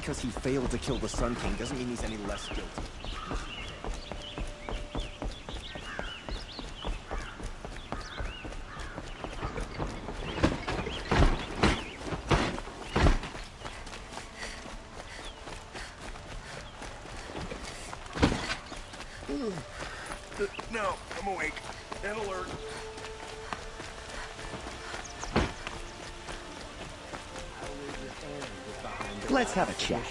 because he failed to kill the Sun King doesn't mean he's any less guilty. No, I'm awake and alert. Let's have a chat.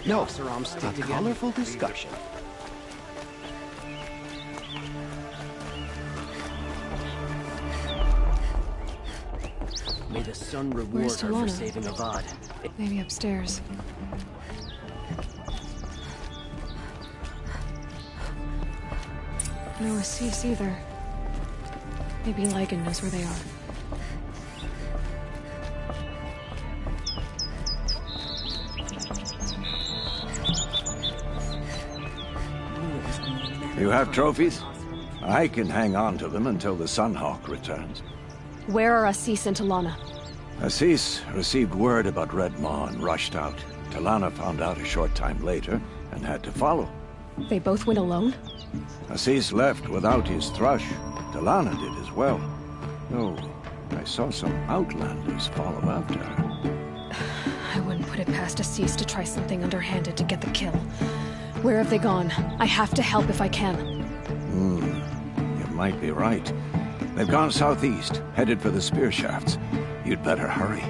No, a colorful discussion. May the sun reward her for saving Avad. Maybe upstairs. No Assis either. Maybe Lygan knows where they are. You have trophies? I can hang on to them until the Sunhawk returns. Where are Assis and Talana? Assis received word about Red Maw and rushed out. Talana found out a short time later and had to follow. They both went alone? Assis left without his thrush. Talana did as well. Though I saw some outlanders follow after her. I wouldn't put it past Assis to try something underhanded to get the kill. Where have they gone? I have to help if I can. You might be right. They've gone southeast, headed for the spear shafts. You'd better hurry.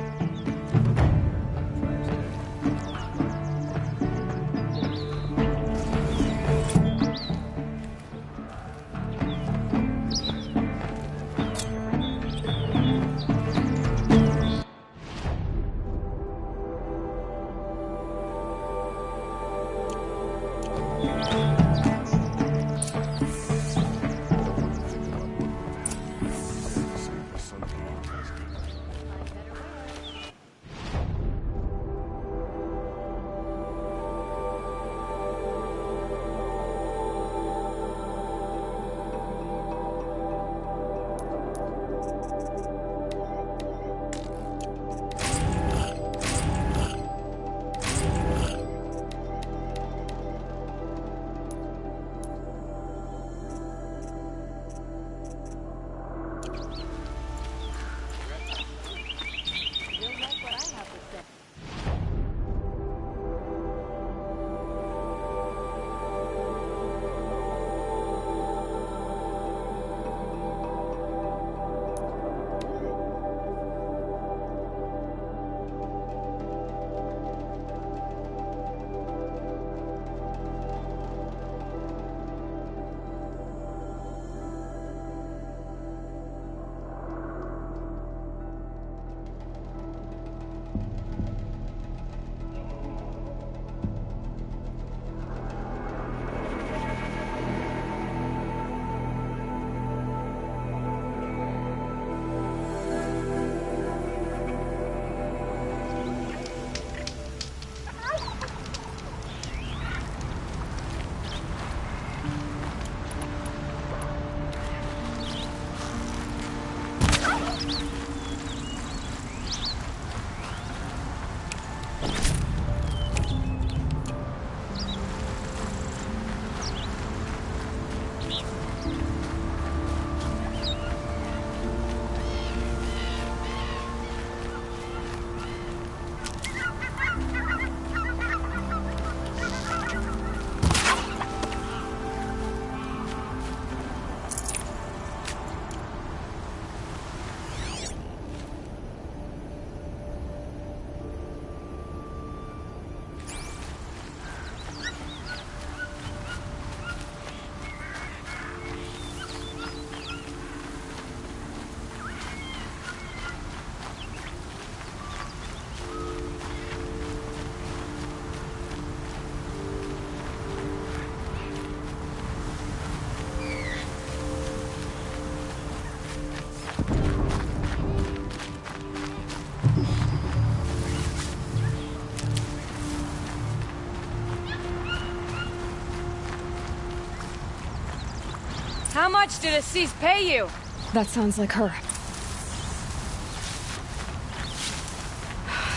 How much did Assis pay you? That sounds like her.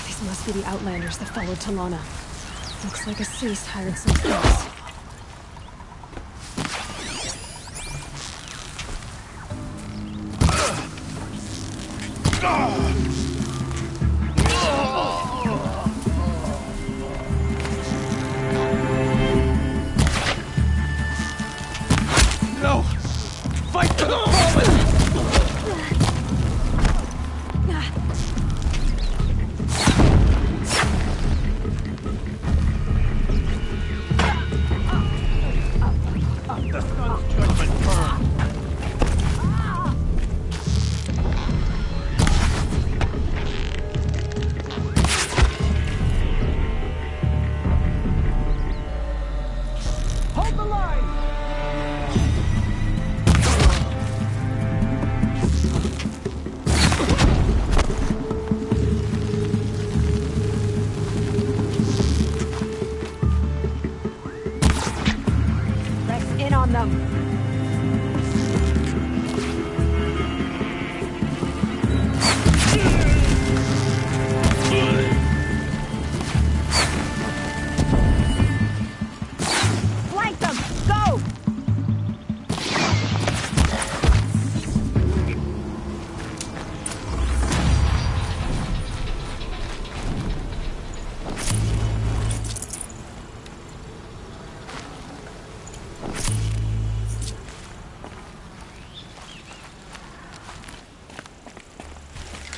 These must be the Outlanders that followed Talana. Looks like Assis hired some thieves. No! Fight for the fallen!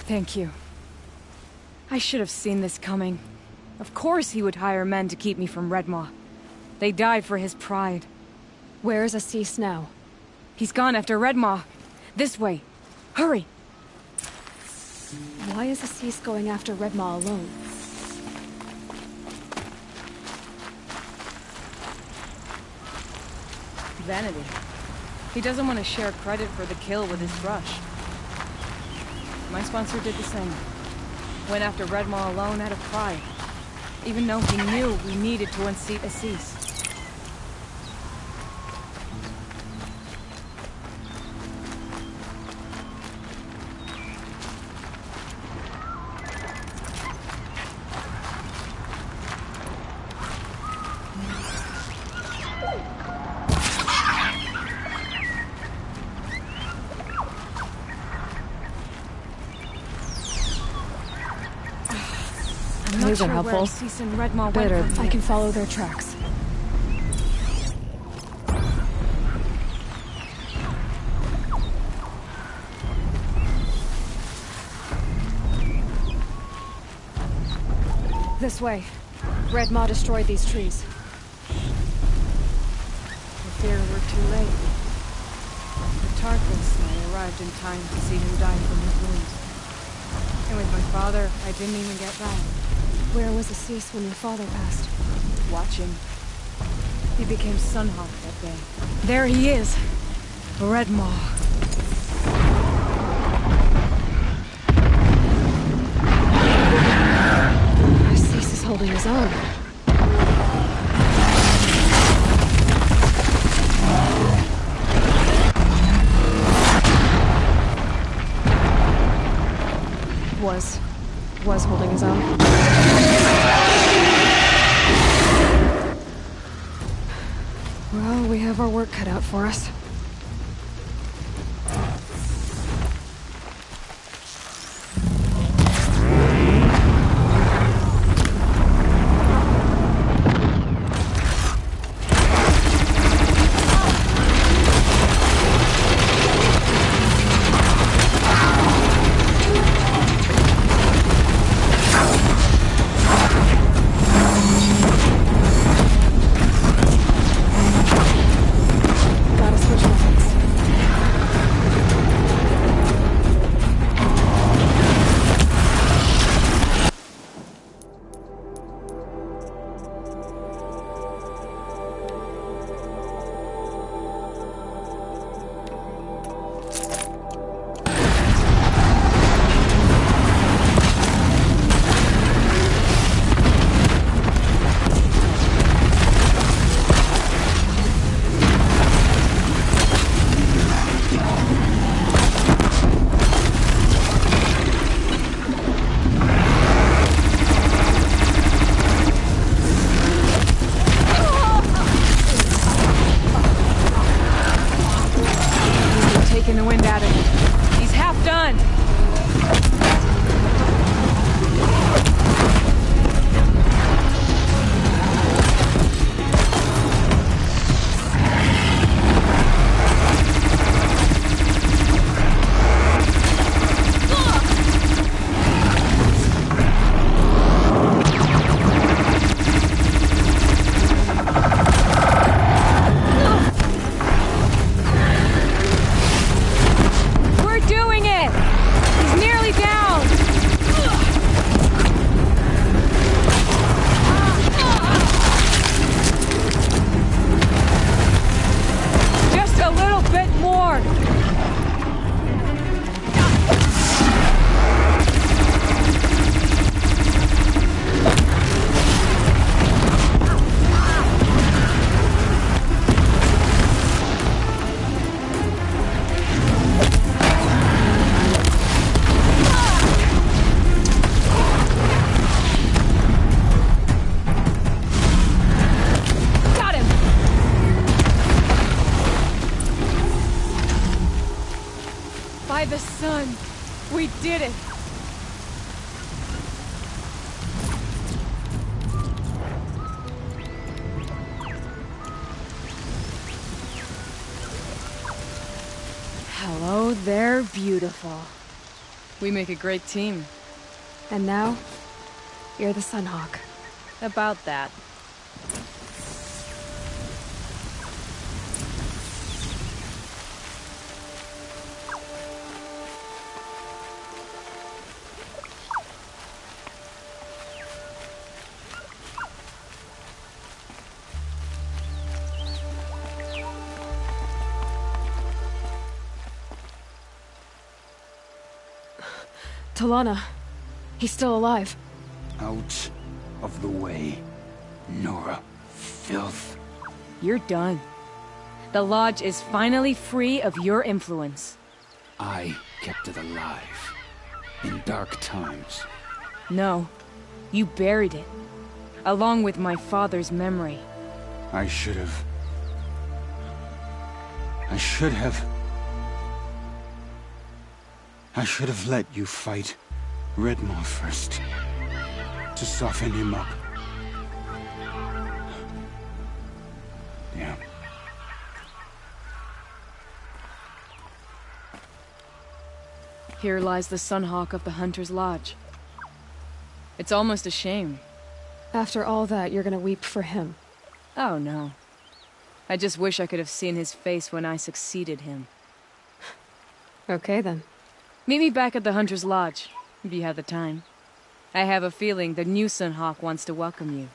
Thank you. I should have seen this coming. Of course he would hire men to keep me from Redmaw. They died for his pride. Where is Assis now? He's gone after Redmaw. This way. Hurry! Why is Assis going after Redmaw alone? Vanity. He doesn't want to share credit for the kill with his thrush. My sponsor did the same. Went after Redmaw alone out of pride. Even though he knew we needed to unseat Assis. These are helpful. Better, I can follow their tracks. This way. Redmaw destroyed these trees. I fear we're too late. Regardless, I arrived in time to see him die from his wounds. And with my father, I didn't even get back. Where was Assis when your father passed? Watching. He became Sunhawk that day. There he is! Redmaw. Assis is holding his own. Was holding his own. Well, we have our work cut out for us. Gotta switch By the sun! We did it! Hello there, beautiful. We make a great team. And now, you're the Sunhawk. About that. Talana. He's still alive. Out of the way, Nora. Filth. You're done. The Lodge is finally free of your influence. I kept it alive. In dark times. No. You buried it. Along with my father's memory. I should have... I should have let you fight Redmaw first. To soften him up. Damn. Here lies the Sunhawk of the Hunter's Lodge. It's almost a shame. After all that, you're gonna weep for him. Oh, no. I just wish I could have seen his face when I succeeded him. Okay, then. Meet me back at the Hunter's Lodge, if you have the time. I have a feeling the new Sunhawk wants to welcome you.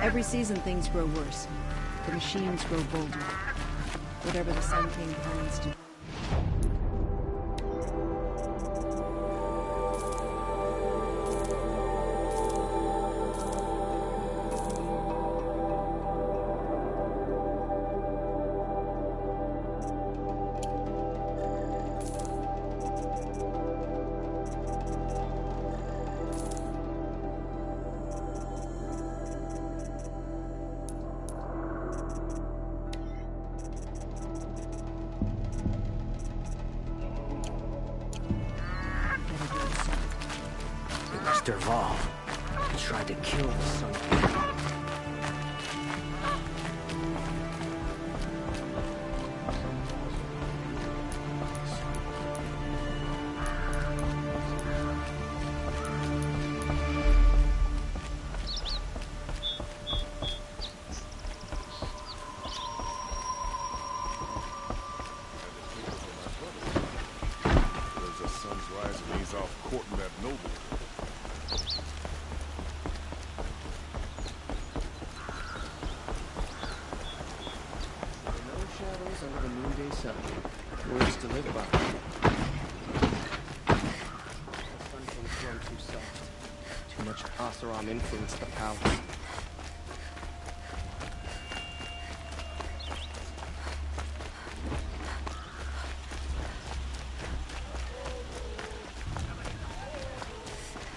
Every season things grow worse. The machines grow bolder. Whatever the Sun King plans to... Derval. He tried to kill the Sun King. There's the sun's rising, he's off courting that noble. No shadows under the noonday sun. Words to live by. The Sun King's grown too soft. Too much Oseram influenced the palace.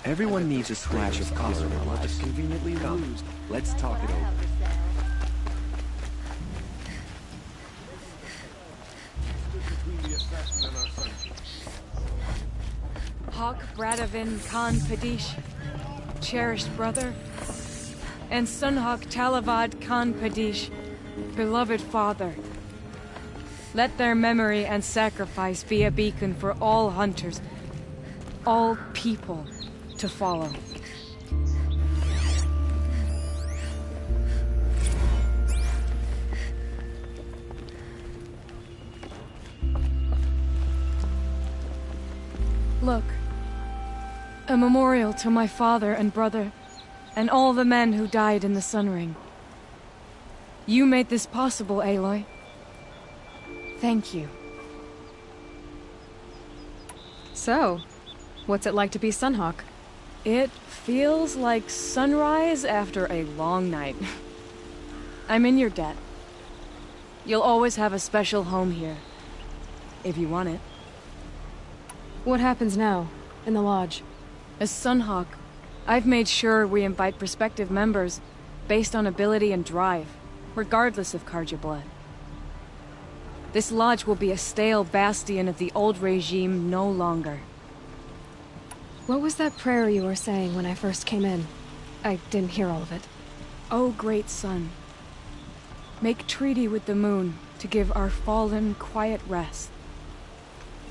Everyone needs a splash of color in their lives. Conveniently used. Let's talk it over. Between the assassin and our son. Hawk Bradavin Khan Padish, cherished brother, and Sunhawk Talavad Khan Padish, beloved father. Let their memory and sacrifice be a beacon for all hunters, all people to follow. Look, a memorial to my father and brother, and all the men who died in the Sun Ring. You made this possible, Aloy. Thank you. So, what's it like to be Sunhawk? It feels like sunrise after a long night. I'm in your debt. You'll always have a special home here, if you want it. What happens now, in the lodge? As Sunhawk, I've made sure we invite prospective members based on ability and drive, regardless of Karja blood. This lodge will be a stale bastion of the old regime no longer. What was that prayer you were saying when I first came in? I didn't hear all of it. O great sun, make treaty with the moon to give our fallen quiet rest.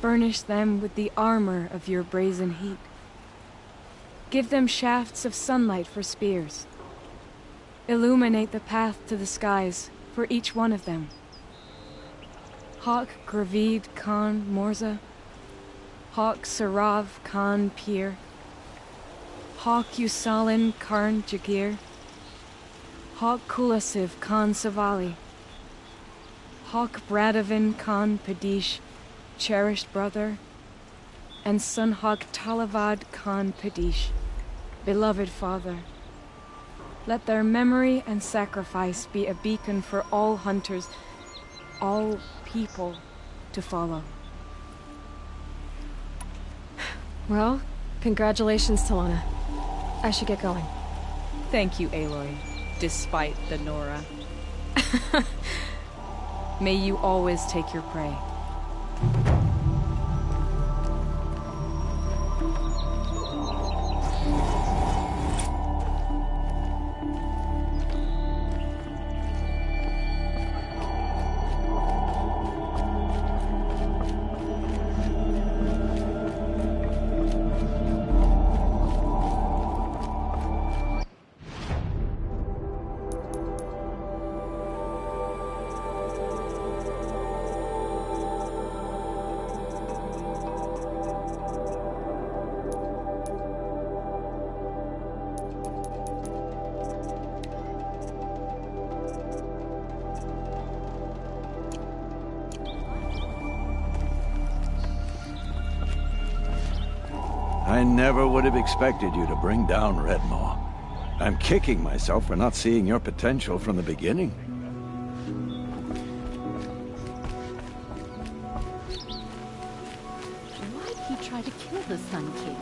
Furnish them with the armor of your brazen heat. Give them shafts of sunlight for spears. Illuminate the path to the skies for each one of them. Hawk Gravid Khan Morza, Hawk Sarav Khan Pir, Hawk Usalin Karn Jagir, Hawk Kulasiv Khan Savali, Hawk Bradavin Khan Padish, cherished brother, and Sunhawk Talavad Khan Padish, beloved father. Let their memory and sacrifice be a beacon for all hunters, all people to follow. Well, congratulations, Talana. I should get going. Thank you, Aloy, despite the Nora. May you always take your prey. I never would have expected you to bring down Redmaw. I'm kicking myself for not seeing your potential from the beginning. Why'd he try to kill the Sun King?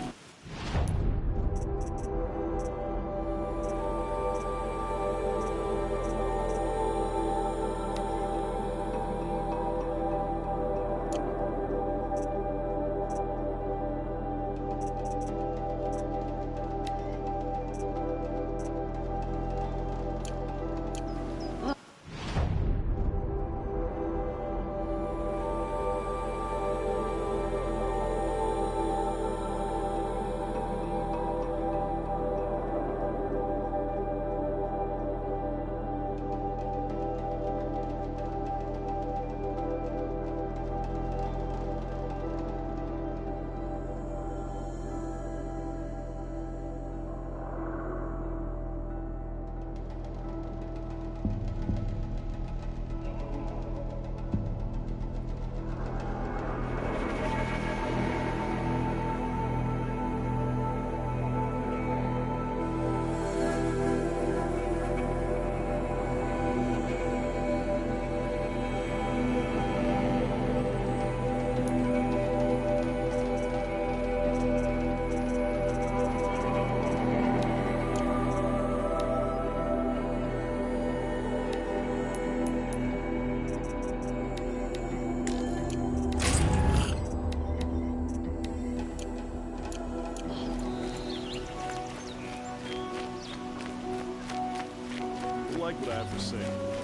like what I have for sale.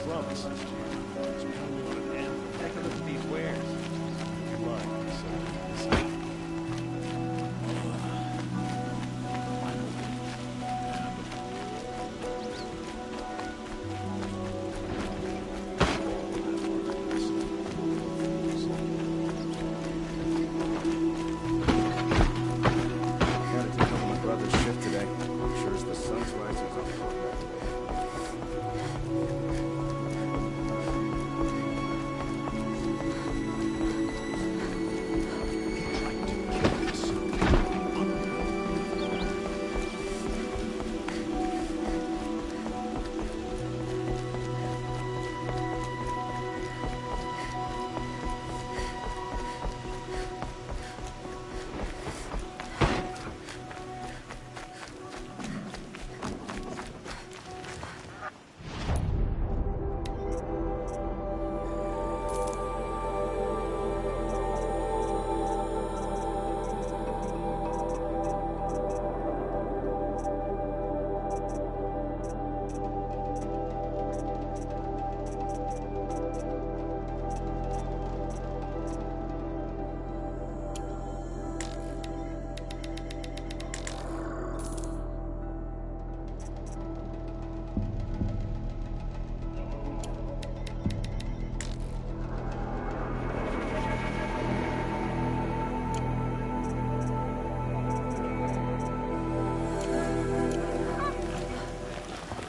Promise. Just pound me on an anvil. Take a look at these wares. Right, so, Gotta take over my brother's shift today. I'm sure as the sun's rising, I'll come back.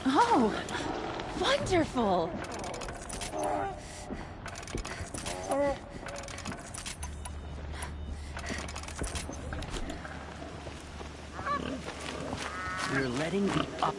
Oh, wonderful! You're letting me up.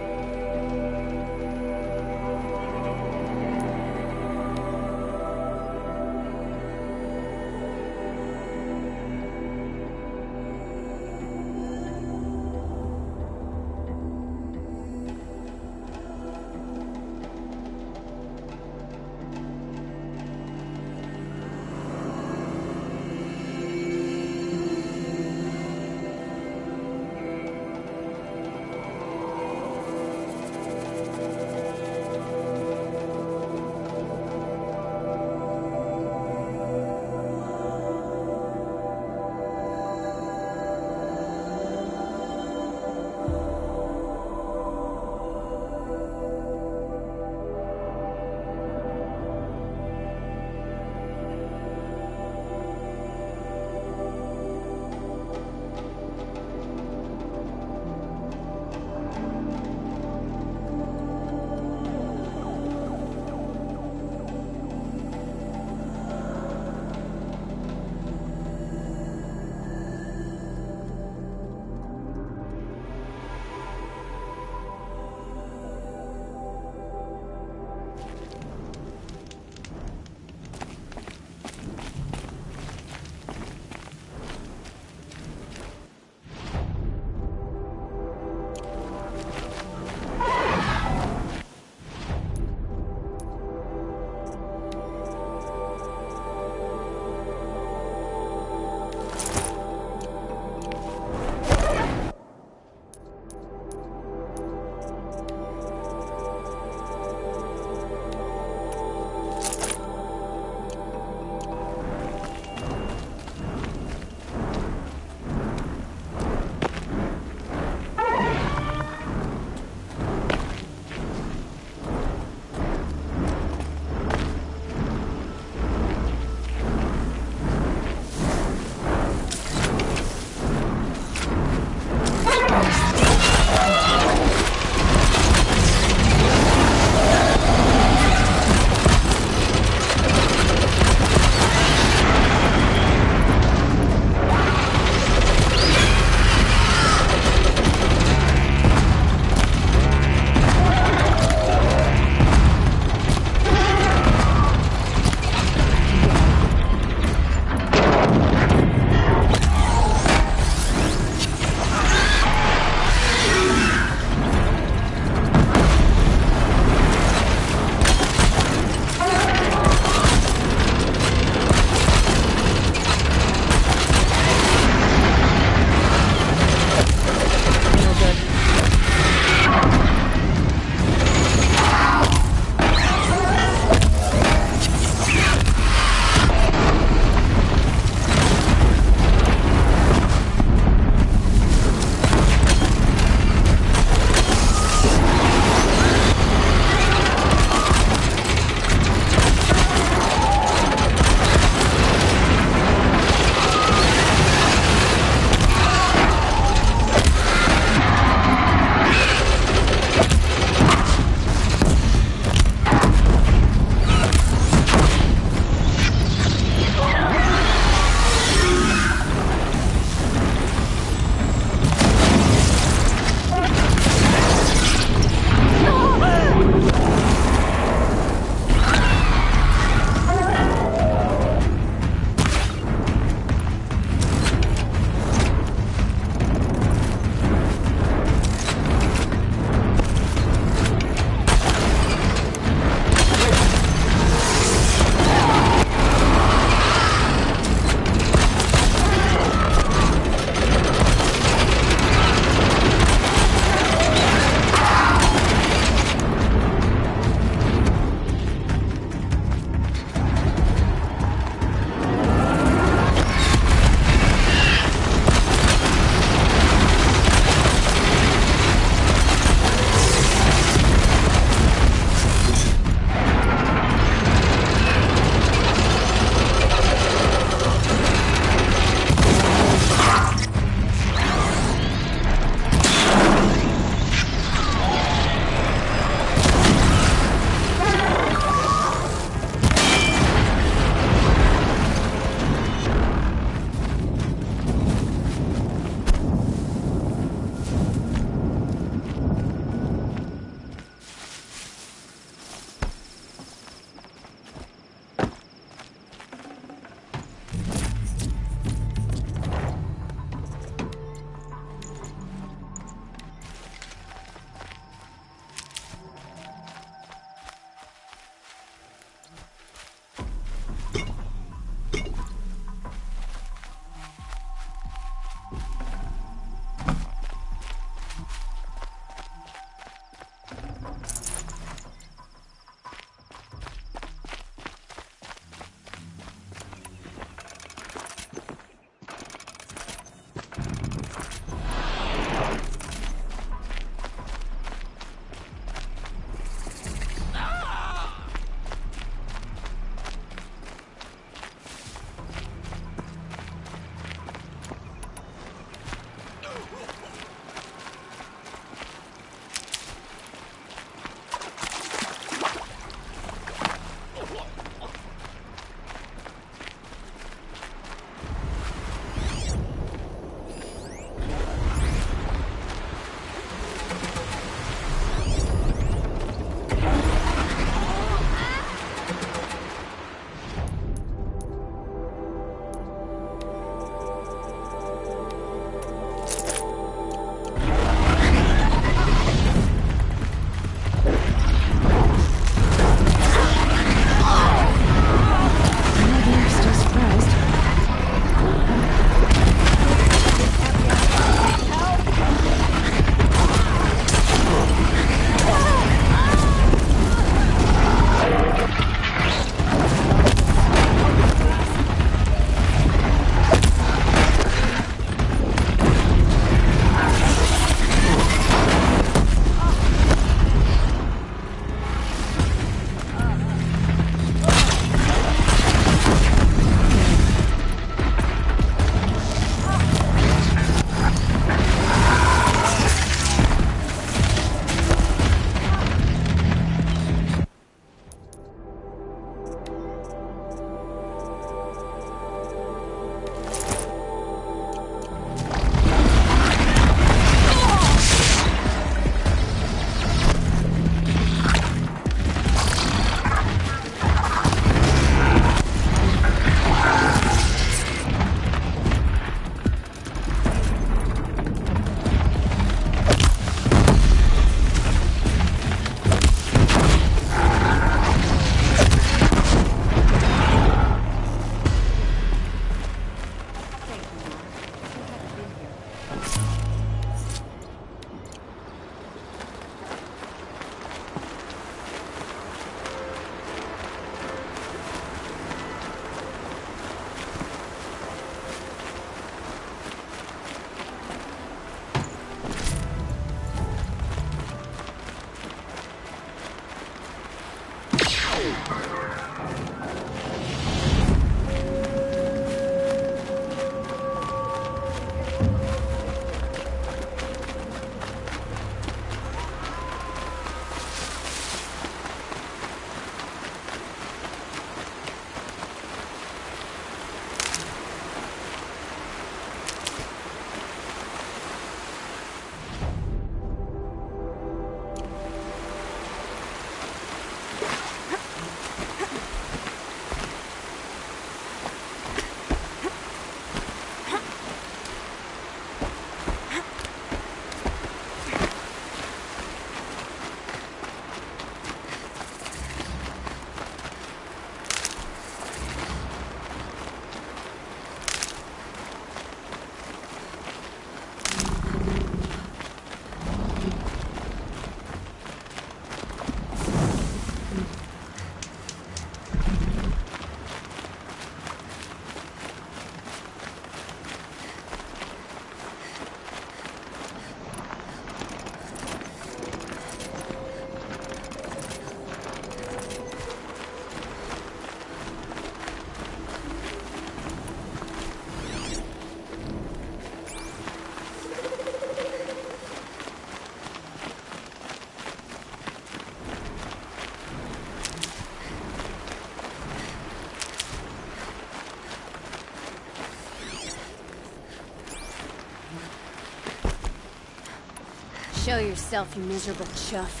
Show yourself, you miserable chuff.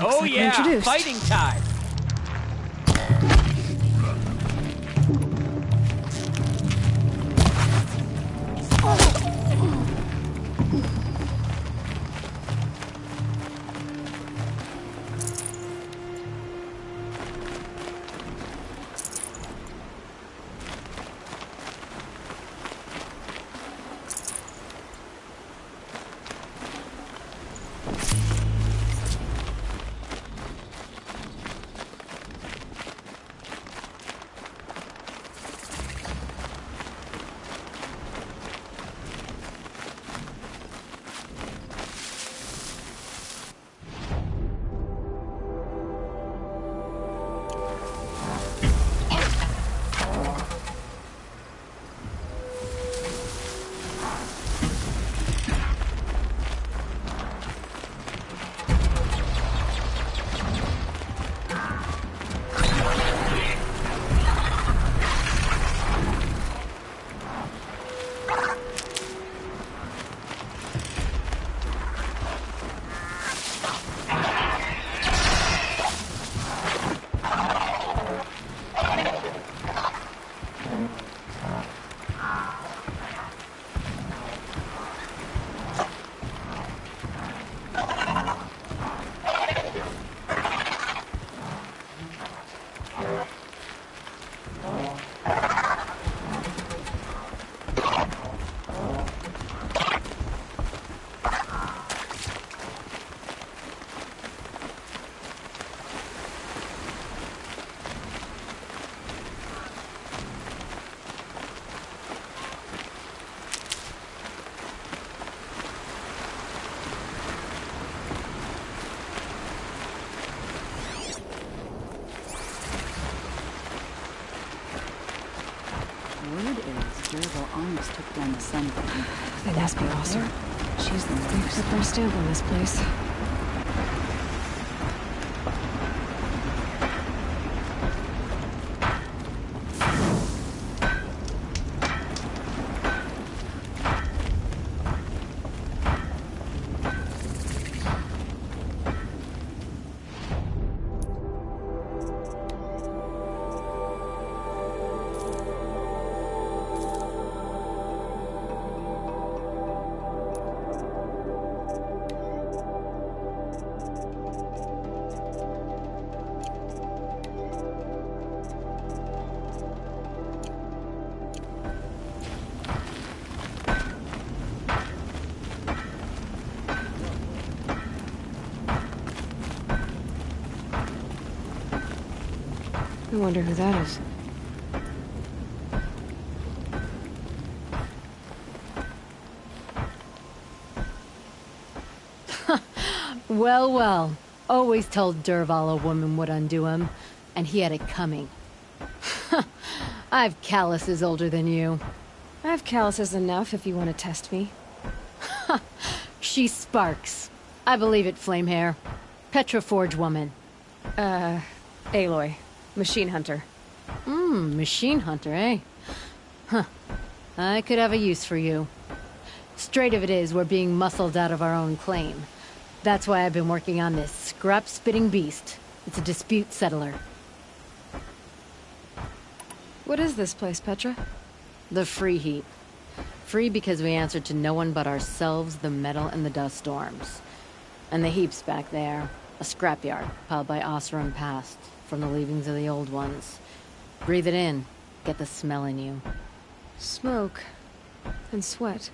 Oh yeah, fighting time! Almost took down the sun. That must be awesome. She's the one who put our stamp on this place. I wonder who that is. Well, well. Always told Derval a woman would undo him, and he had it coming. I've calluses older than you. I have calluses enough if you want to test me. She sparks. I believe it, Flamehair. Petra Forge woman. Aloy. Machine hunter. Machine hunter, eh? Huh. I could have a use for you. Straight of it is, we're being muscled out of our own claim. That's why I've been working on this scrap-spitting beast. It's a dispute settler. What is this place, Petra? The Free Heap. Free because we answer to no one but ourselves, the metal, and the dust storms. And the heap's back there. A scrapyard, piled by Oseram past, from the leavings of the old ones. Breathe it in. Get the smell in you. Smoke. And sweat.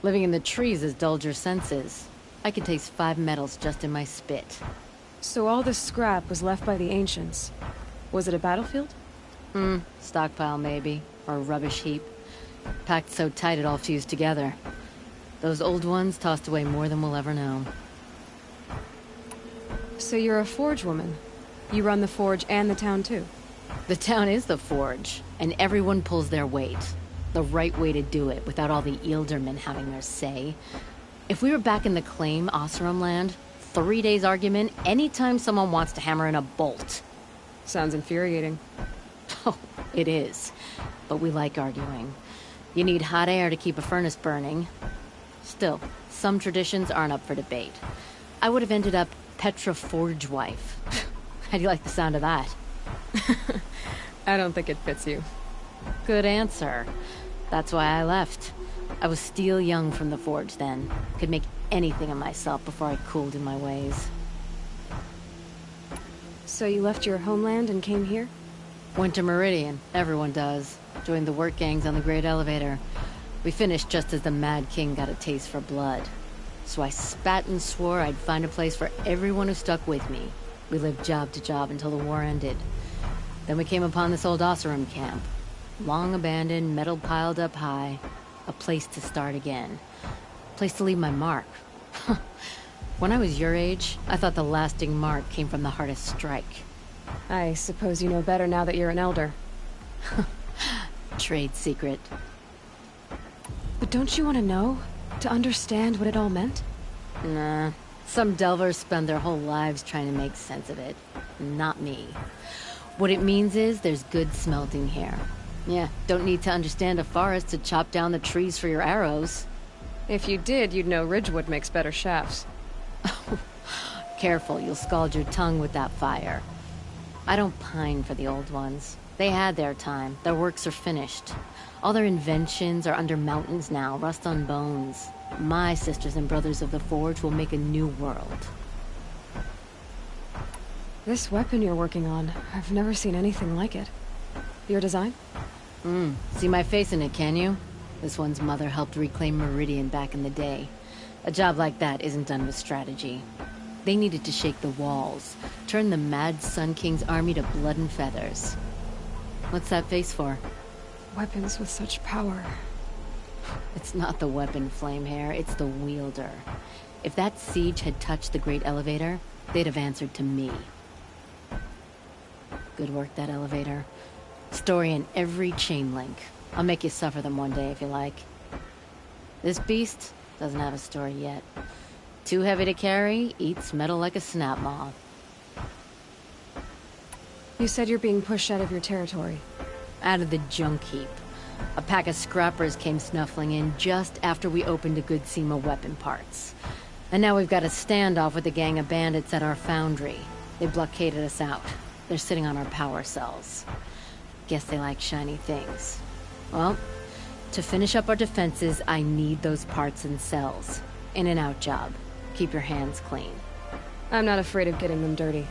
Living in the trees has dulled your senses. I can taste 5 metals just in my spit. So all this scrap was left by the ancients. Was it a battlefield? Stockpile maybe. Or a rubbish heap. Packed so tight it all fused together. Those old ones tossed away more than we'll ever know. So you're a forge woman. You run the forge and the town too. The town is the forge, and everyone pulls their weight. The right way to do it, without all the Eildermen having their say. If we were back in the claim, Oseram land, 3 days argument anytime someone wants to hammer in a bolt. Sounds infuriating. Oh, it is. But we like arguing. You need hot air to keep a furnace burning. Still, some traditions aren't up for debate. I would have ended up Petra Forge wife. How do you like the sound of that? I don't think it fits you. Good answer. That's why I left. I was steel young from the forge then. Could make anything of myself before I cooled in my ways. So you left your homeland and came here? Went to Meridian. Everyone does. Joined the work gangs on the Great Elevator. We finished just as the Mad King got a taste for blood. So I spat and swore I'd find a place for everyone who stuck with me. We lived job to job until the war ended. Then we came upon this old Oseram camp. Long abandoned, metal piled up high. A place to start again. A place to leave my mark. When I was your age, I thought the lasting mark came from the hardest strike. I suppose you know better now that you're an elder. Trade secret. But don't you want to know? To understand what it all meant? Nah. Some delvers spend their whole lives trying to make sense of it. Not me. What it means is there's good smelting here. Yeah, don't need to understand a forest to chop down the trees for your arrows. If you did, you'd know Ridgewood makes better shafts. Careful, you'll scald your tongue with that fire. I don't pine for the old ones. They had their time. Their works are finished. All their inventions are under mountains now, rust on bones. My sisters and brothers of the Forge will make a new world. This weapon you're working on, I've never seen anything like it. Your design? See my face in it, can you? This one's mother helped reclaim Meridian back in the day. A job like that isn't done with strategy. They needed to shake the walls, turn the Mad Sun King's army to blood and feathers. What's that face for? Weapons with such power. It's not the weapon, Flamehair, it's the wielder. If that siege had touched the Great Elevator, they'd have answered to me. Good work, that elevator. Story in every chain link. I'll make you suffer them one day if you like. This beast doesn't have a story yet. Too heavy to carry, eats metal like a snap moth. You said you're being pushed out of your territory. Out of the junk heap. A pack of scrappers came snuffling in just after we opened a good seam of weapon parts. And now we've got a standoff with a gang of bandits at our foundry. They blockaded us out. They're sitting on our power cells. Guess they like shiny things. Well, to finish up our defenses, I need those parts and cells. In and out job. Keep your hands clean. I'm not afraid of getting them dirty.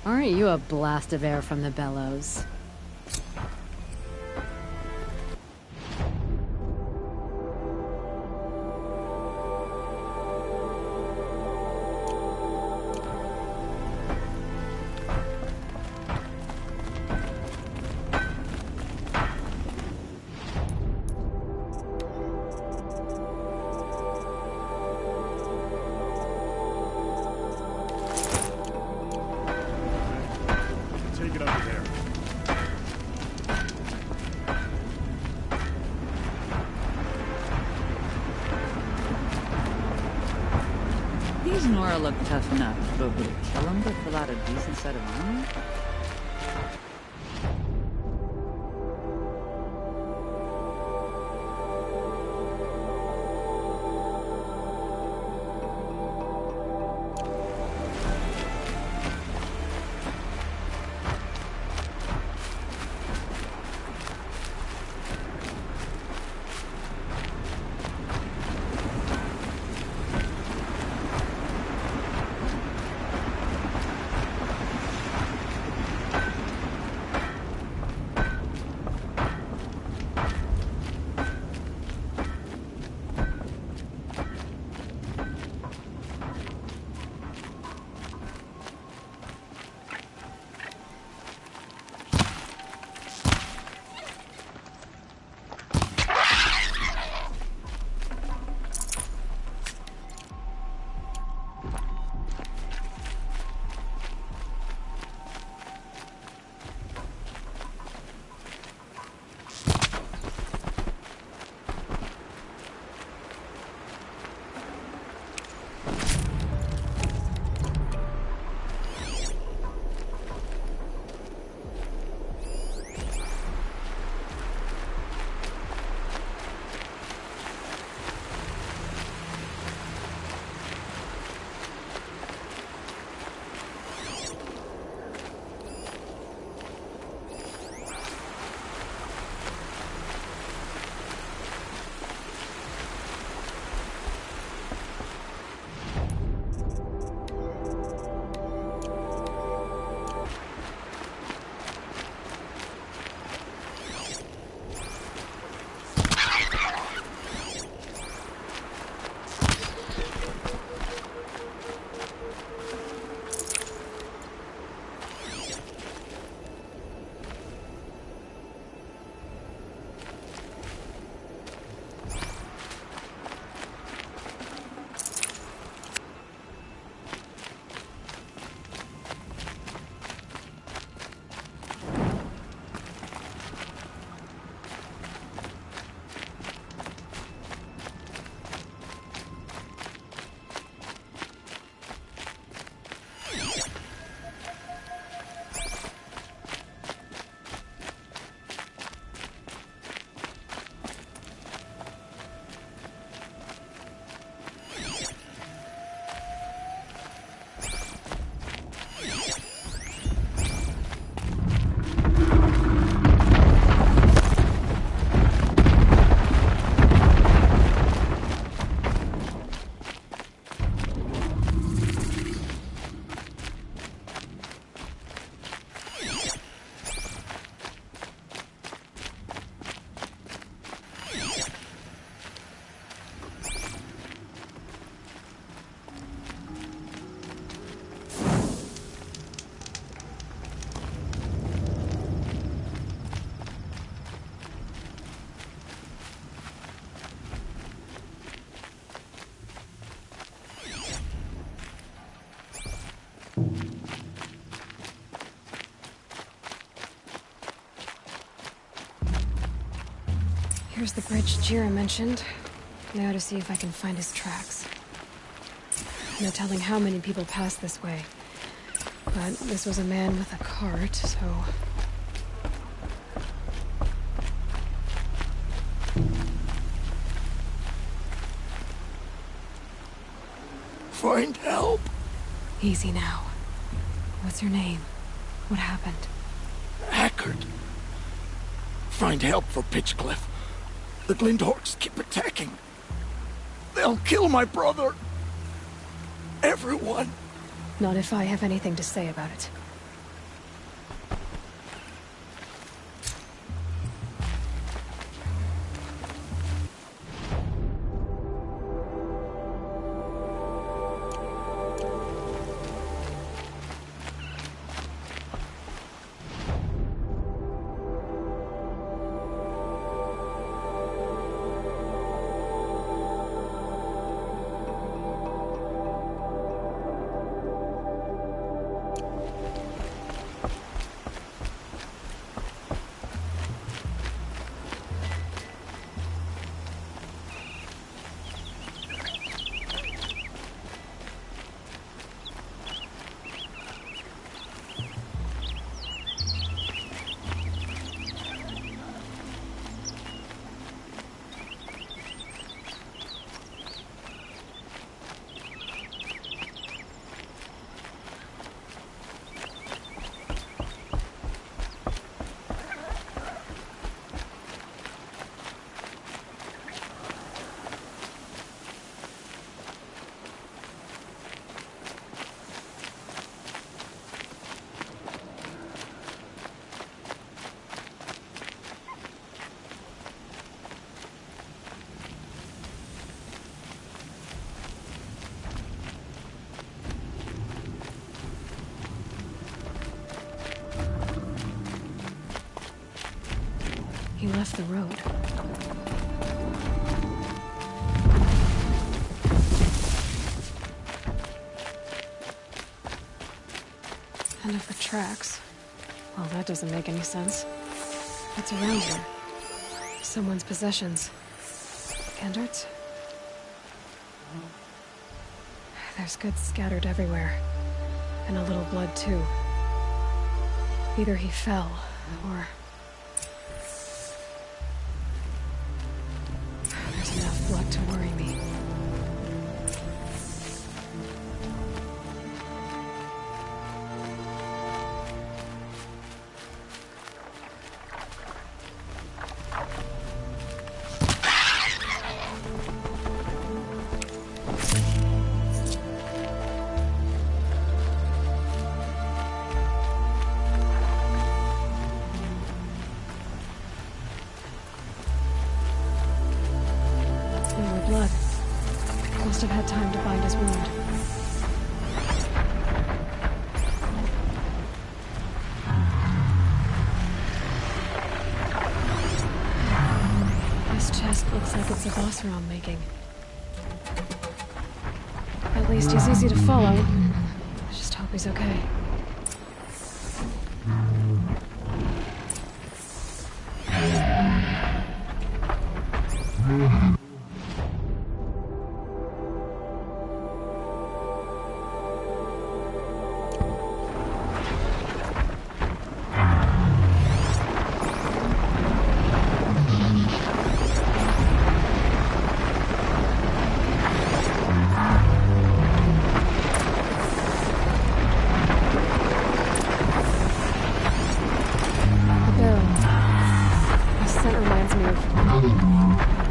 Aren't you a blast of air from the bellows? Does Nora look tough enough? But would it kill him to fill out a decent set of armor? Here's the bridge Jira mentioned. Now to see if I can find his tracks. No telling how many people passed this way. But this was a man with a cart, so... Find help! Easy now. What's your name? What happened? Hackard. Find help for Pitchcliff. The Glindorks keep attacking. They'll kill my brother. Everyone. Not if I have anything to say about it. left the road. And if the tracks... Well, that doesn't make any sense. What's around here? Someone's possessions. Kendert's? There's goods scattered everywhere. And a little blood, too. Either he fell, or... There's enough blood to worry me. Blood. Must have had time to bind his wound. This chest looks like it's a boss round making. At least he's easy to follow. I just hope he's okay.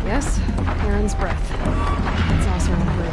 Yes, Aaron's breath. It's also in the room.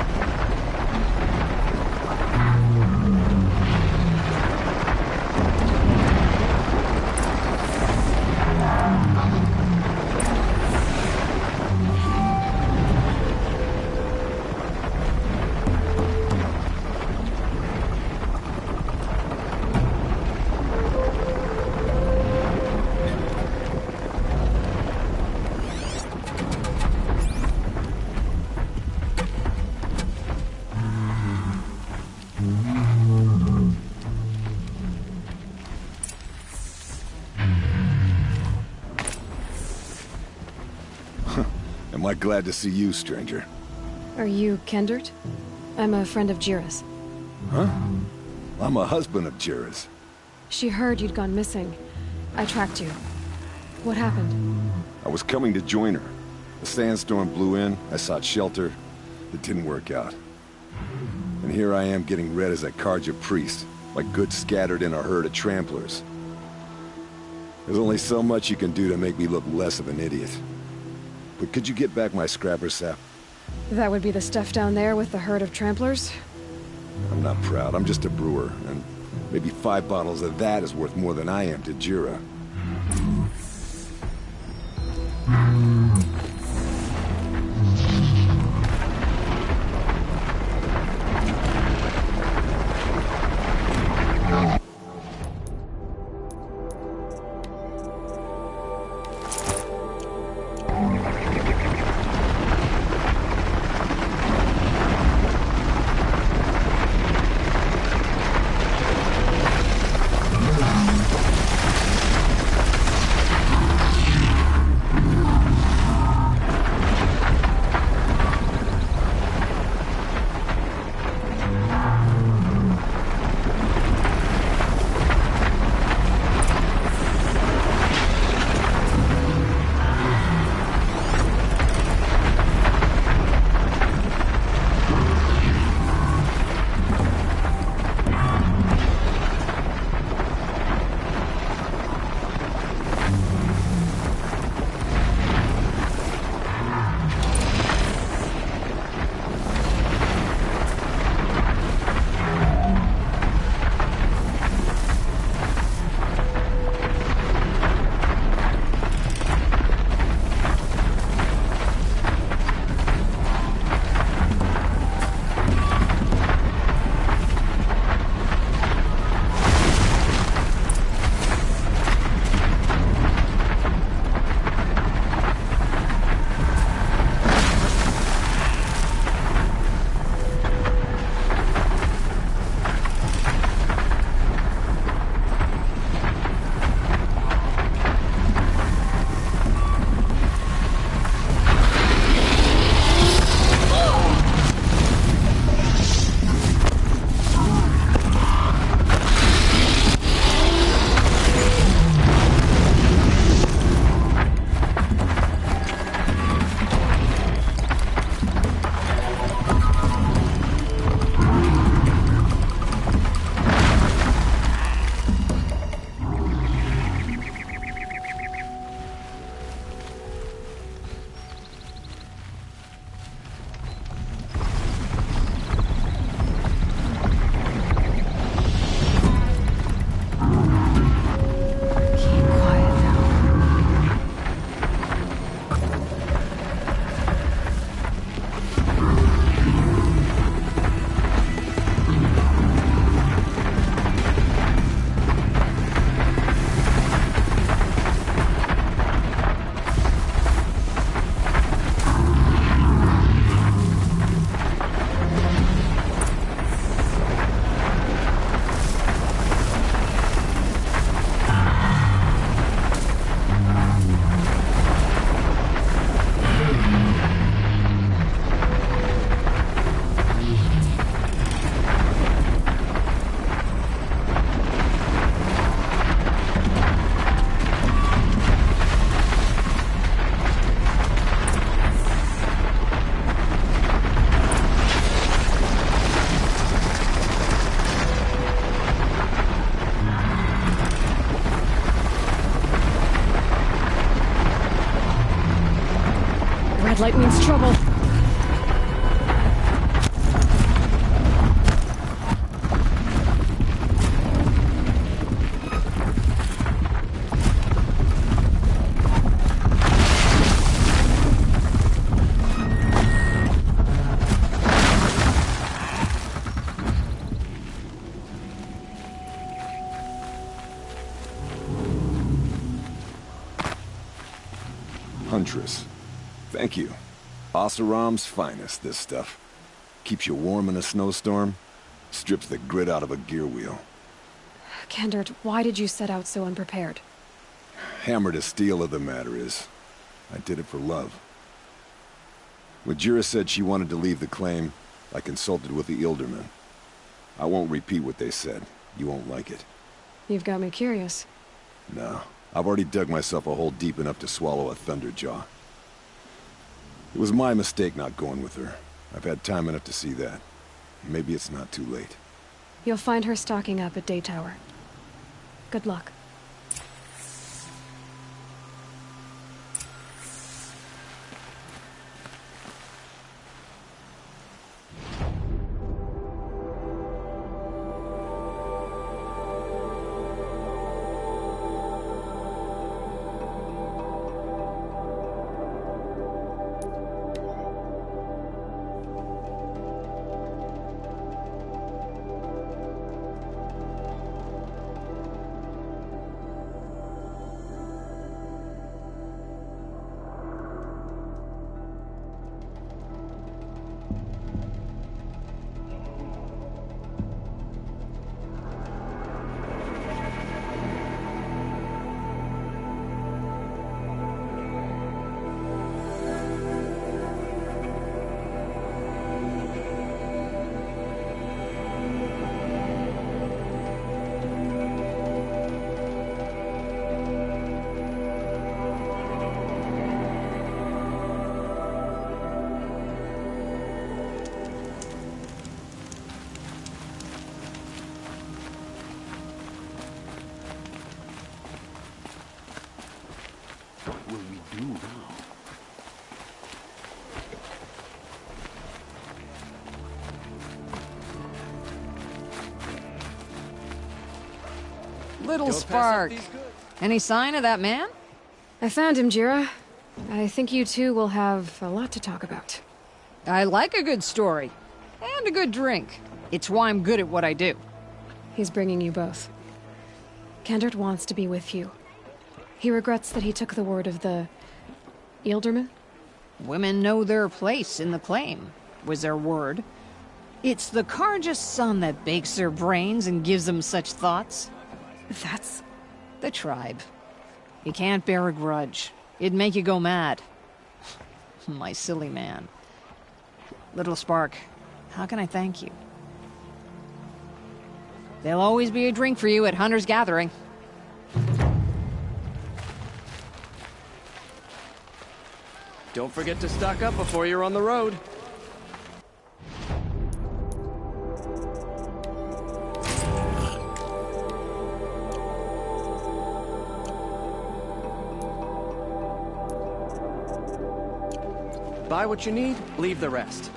Am I glad to see you, stranger? Are you Kendert? I'm a friend of Jira's. Huh? I'm a husband of Jira's. She heard you'd gone missing. I tracked you. What happened? I was coming to join her. A sandstorm blew in, I sought shelter. It didn't work out. And here I am getting read as a Karja priest, my goods scattered in a herd of tramplers. There's only so much you can do to make me look less of an idiot. But could you get back my scrapper sap? That would be the stuff down there with the herd of tramplers? I'm not proud, I'm just a brewer, and maybe 5 bottles of that is worth more than I am to Jira. trouble. Huntress. Thank you. Oseram's finest, this stuff. Keeps you warm in a snowstorm, strips the grit out of a gear wheel. Kendert, why did you set out so unprepared? Hammer to steel of the matter is, I did it for love. When Jira said she wanted to leave the claim, I consulted with the Ilderman. I won't repeat what they said. You won't like it. You've got me curious. No. I've already dug myself a hole deep enough to swallow a thunderjaw. It was my mistake not going with her. I've had time enough to see that. Maybe it's not too late. You'll find her stocking up at Day Tower. Good luck. What will we do now? Little Spark. Any sign of that man? I found him, Jira. I think you two will have a lot to talk about. I like a good story. And a good drink. It's why I'm good at what I do. He's bringing you both. Kendert wants to be with you. He regrets that he took the word of the... Ilderman? Women know their place in the claim, was their word. It's the Carja's son that bakes their brains and gives them such thoughts. That's... the tribe. You can't bear a grudge. It'd make you go mad. My silly man. Little Spark, how can I thank you? There'll always be a drink for you at Hunter's Gathering. Don't forget to stock up before you're on the road. Buy what you need, leave the rest.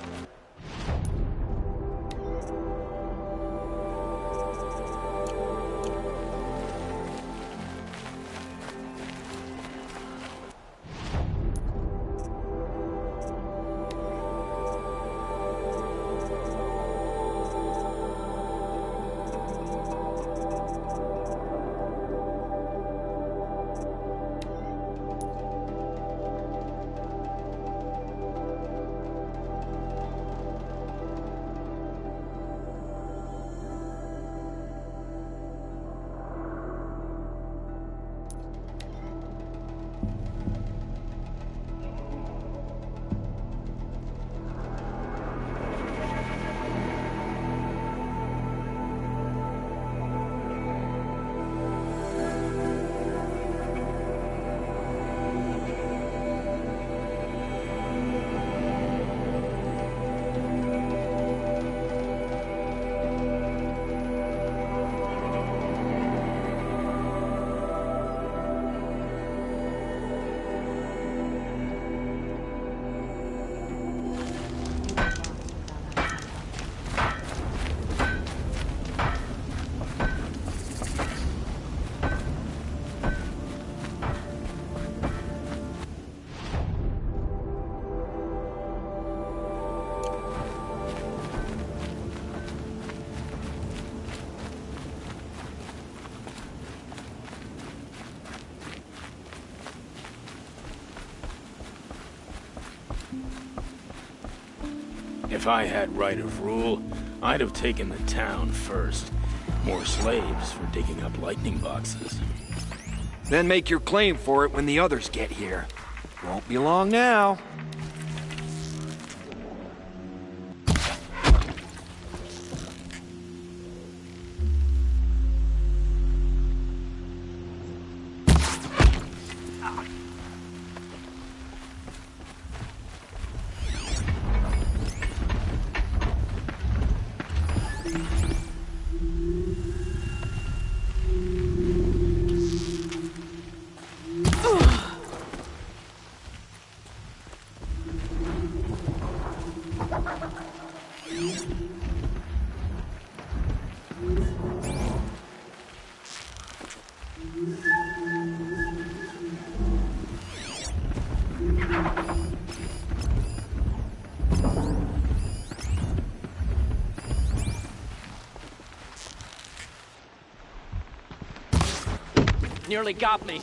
If I had right of rule, I'd have taken the town first. More slaves for digging up lightning boxes. Then make your claim for it when the others get here. Won't be long now. Nearly got me.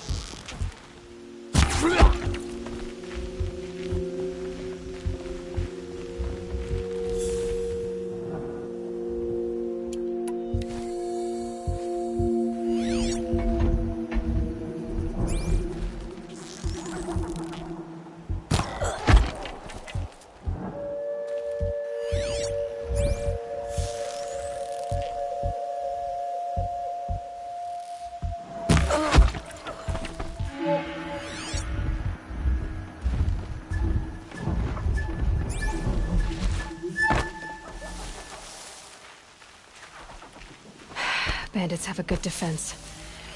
Bandits have a good defense.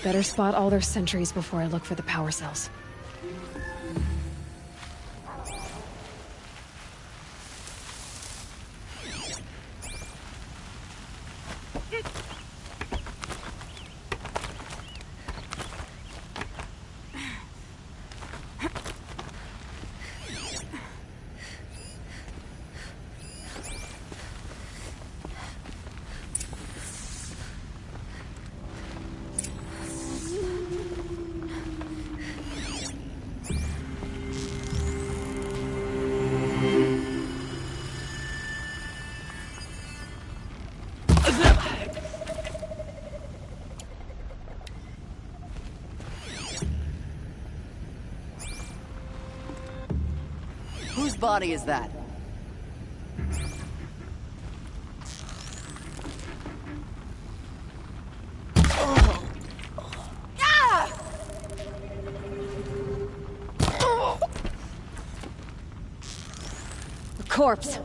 Better spot all their sentries before I look for the power cells. Whose body is that? A corpse.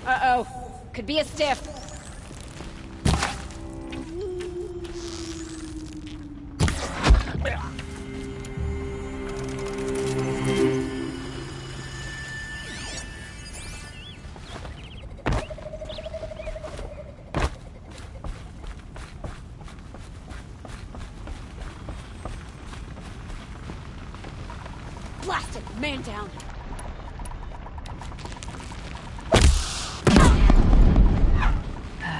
Uh-oh. Could be a stiff. Blasted! Man down!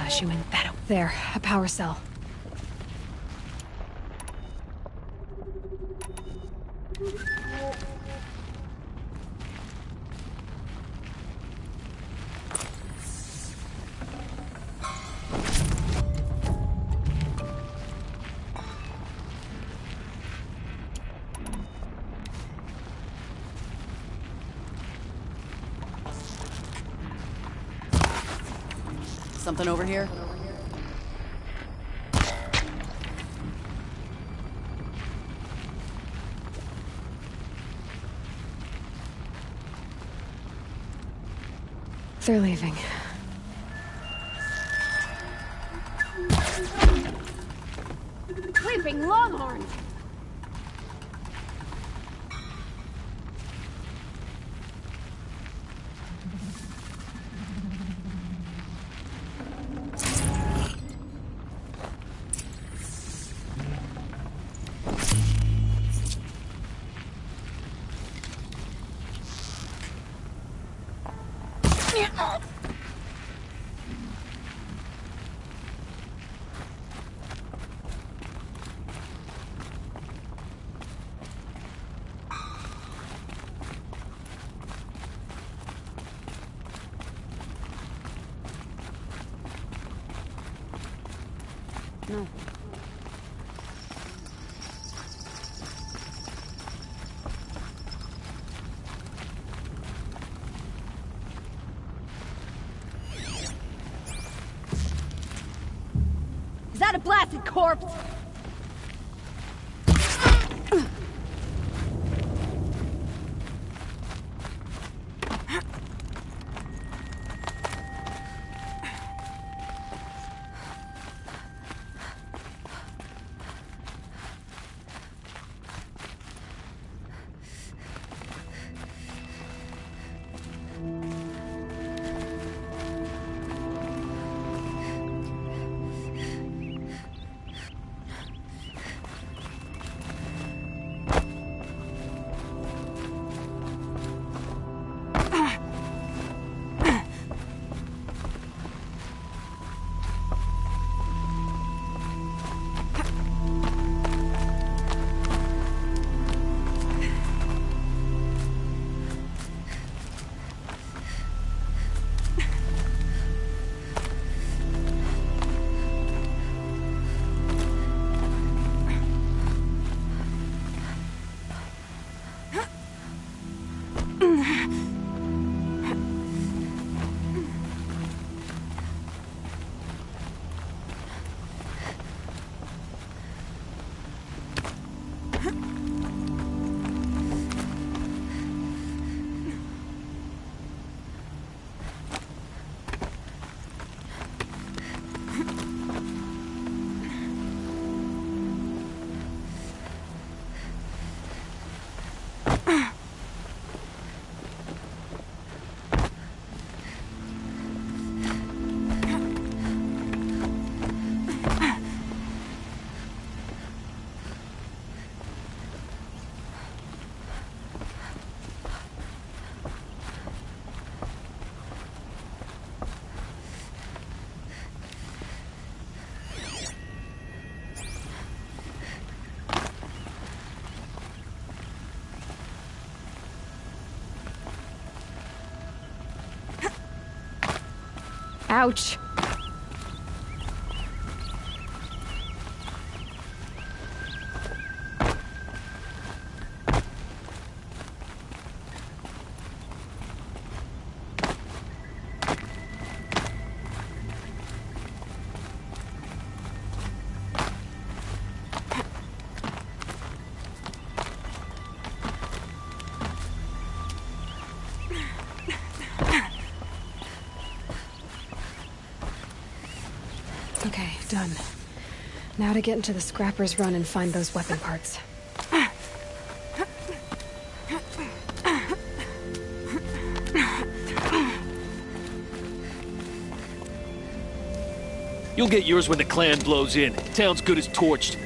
She went that up there. A power cell. Something over here? They're leaving. Creeping longhorn! No. Is that a blasted corpse? Ouch. Okay, done. Now to get into the Scrapper's Run and find those weapon parts. You'll get yours when the clan blows in. Town's good as torched.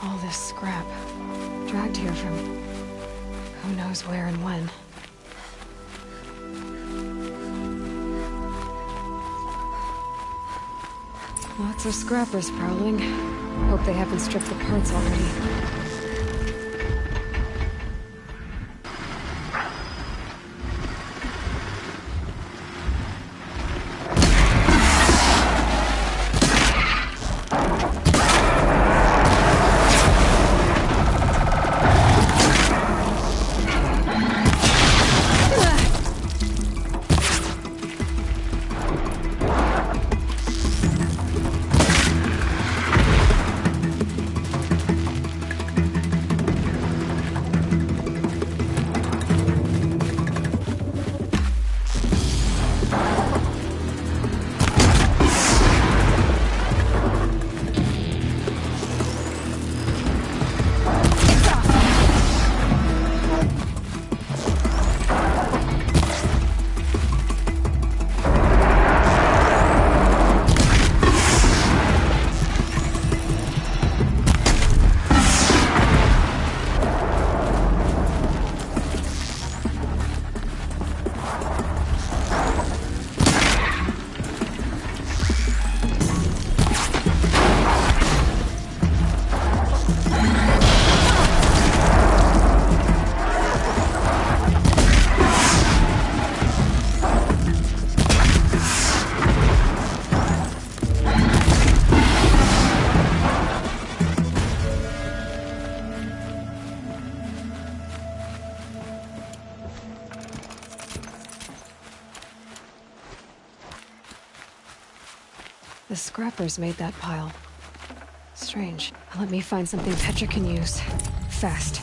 All this scrap, dragged here from who knows where and when. Lots of scrappers prowling. Hope they haven't stripped the parts already. the scrappers made that pile. Strange. Let me find something Petra can use. Fast.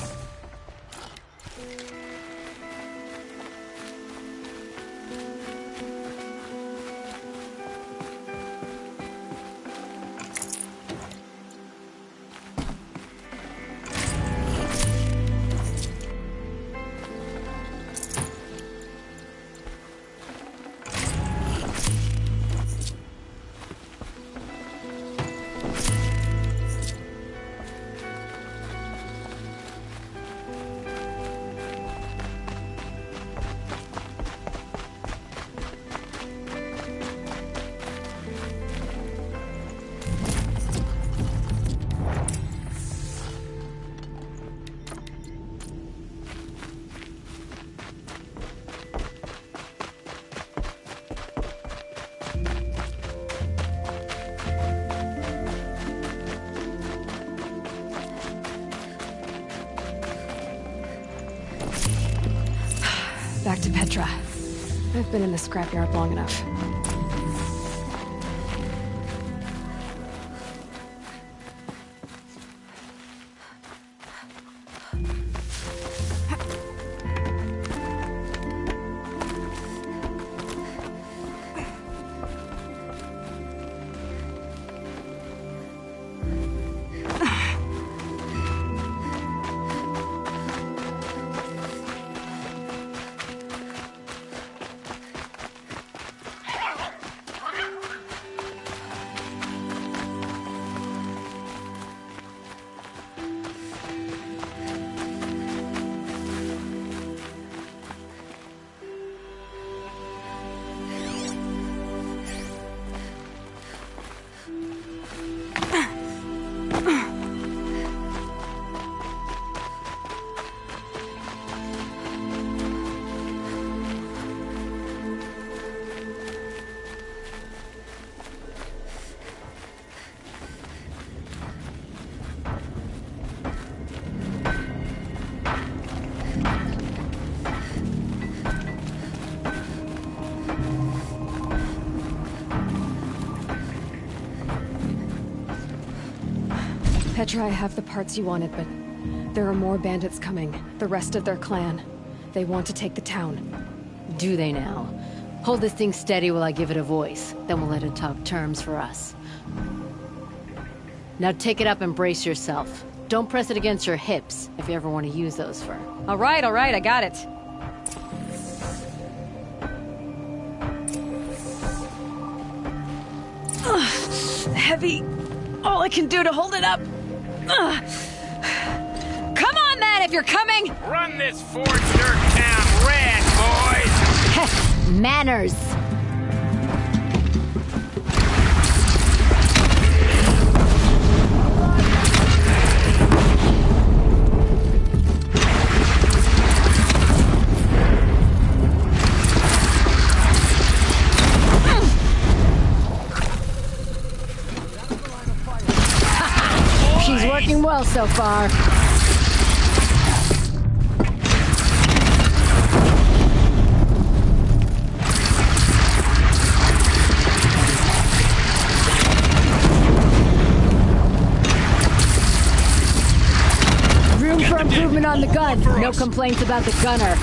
Back to Petra. I've been in the scrapyard long enough. Petra, I have the parts you wanted, but there are more bandits coming. The rest of their clan. They want to take the town. Do they now? Hold this thing steady while I give it a voice. Then we'll let it talk terms for us. Now take it up and brace yourself. Don't press it against your hips, if you ever want to use those for... All right, I got it. Heavy. All I can do to hold it up. Come on, then, if you're coming! Run this Fort Dirktown red, boys! Manners! She's working well so far. Room for improvement on the gun. No complaints about the gunner.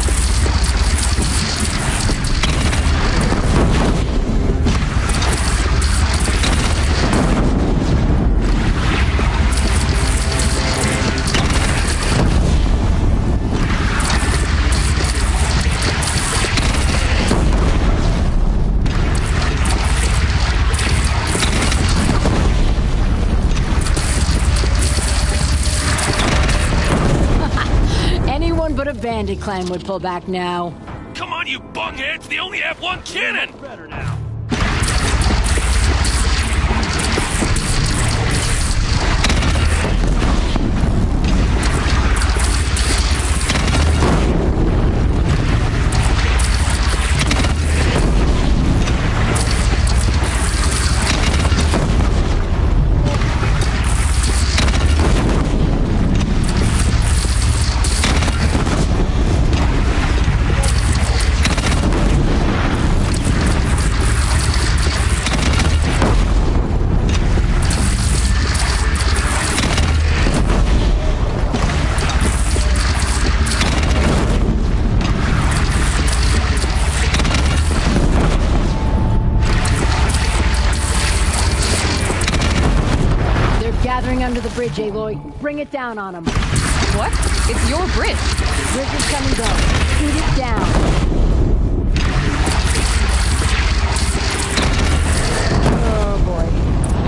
But a bandit clan would pull back now. Come on, you bungheads! They only have one cannon! Better now. under the bridge, Aloy. Bring it down on him. What? It's your bridge. Bridge is come and go. Shoot it down. Oh, boy.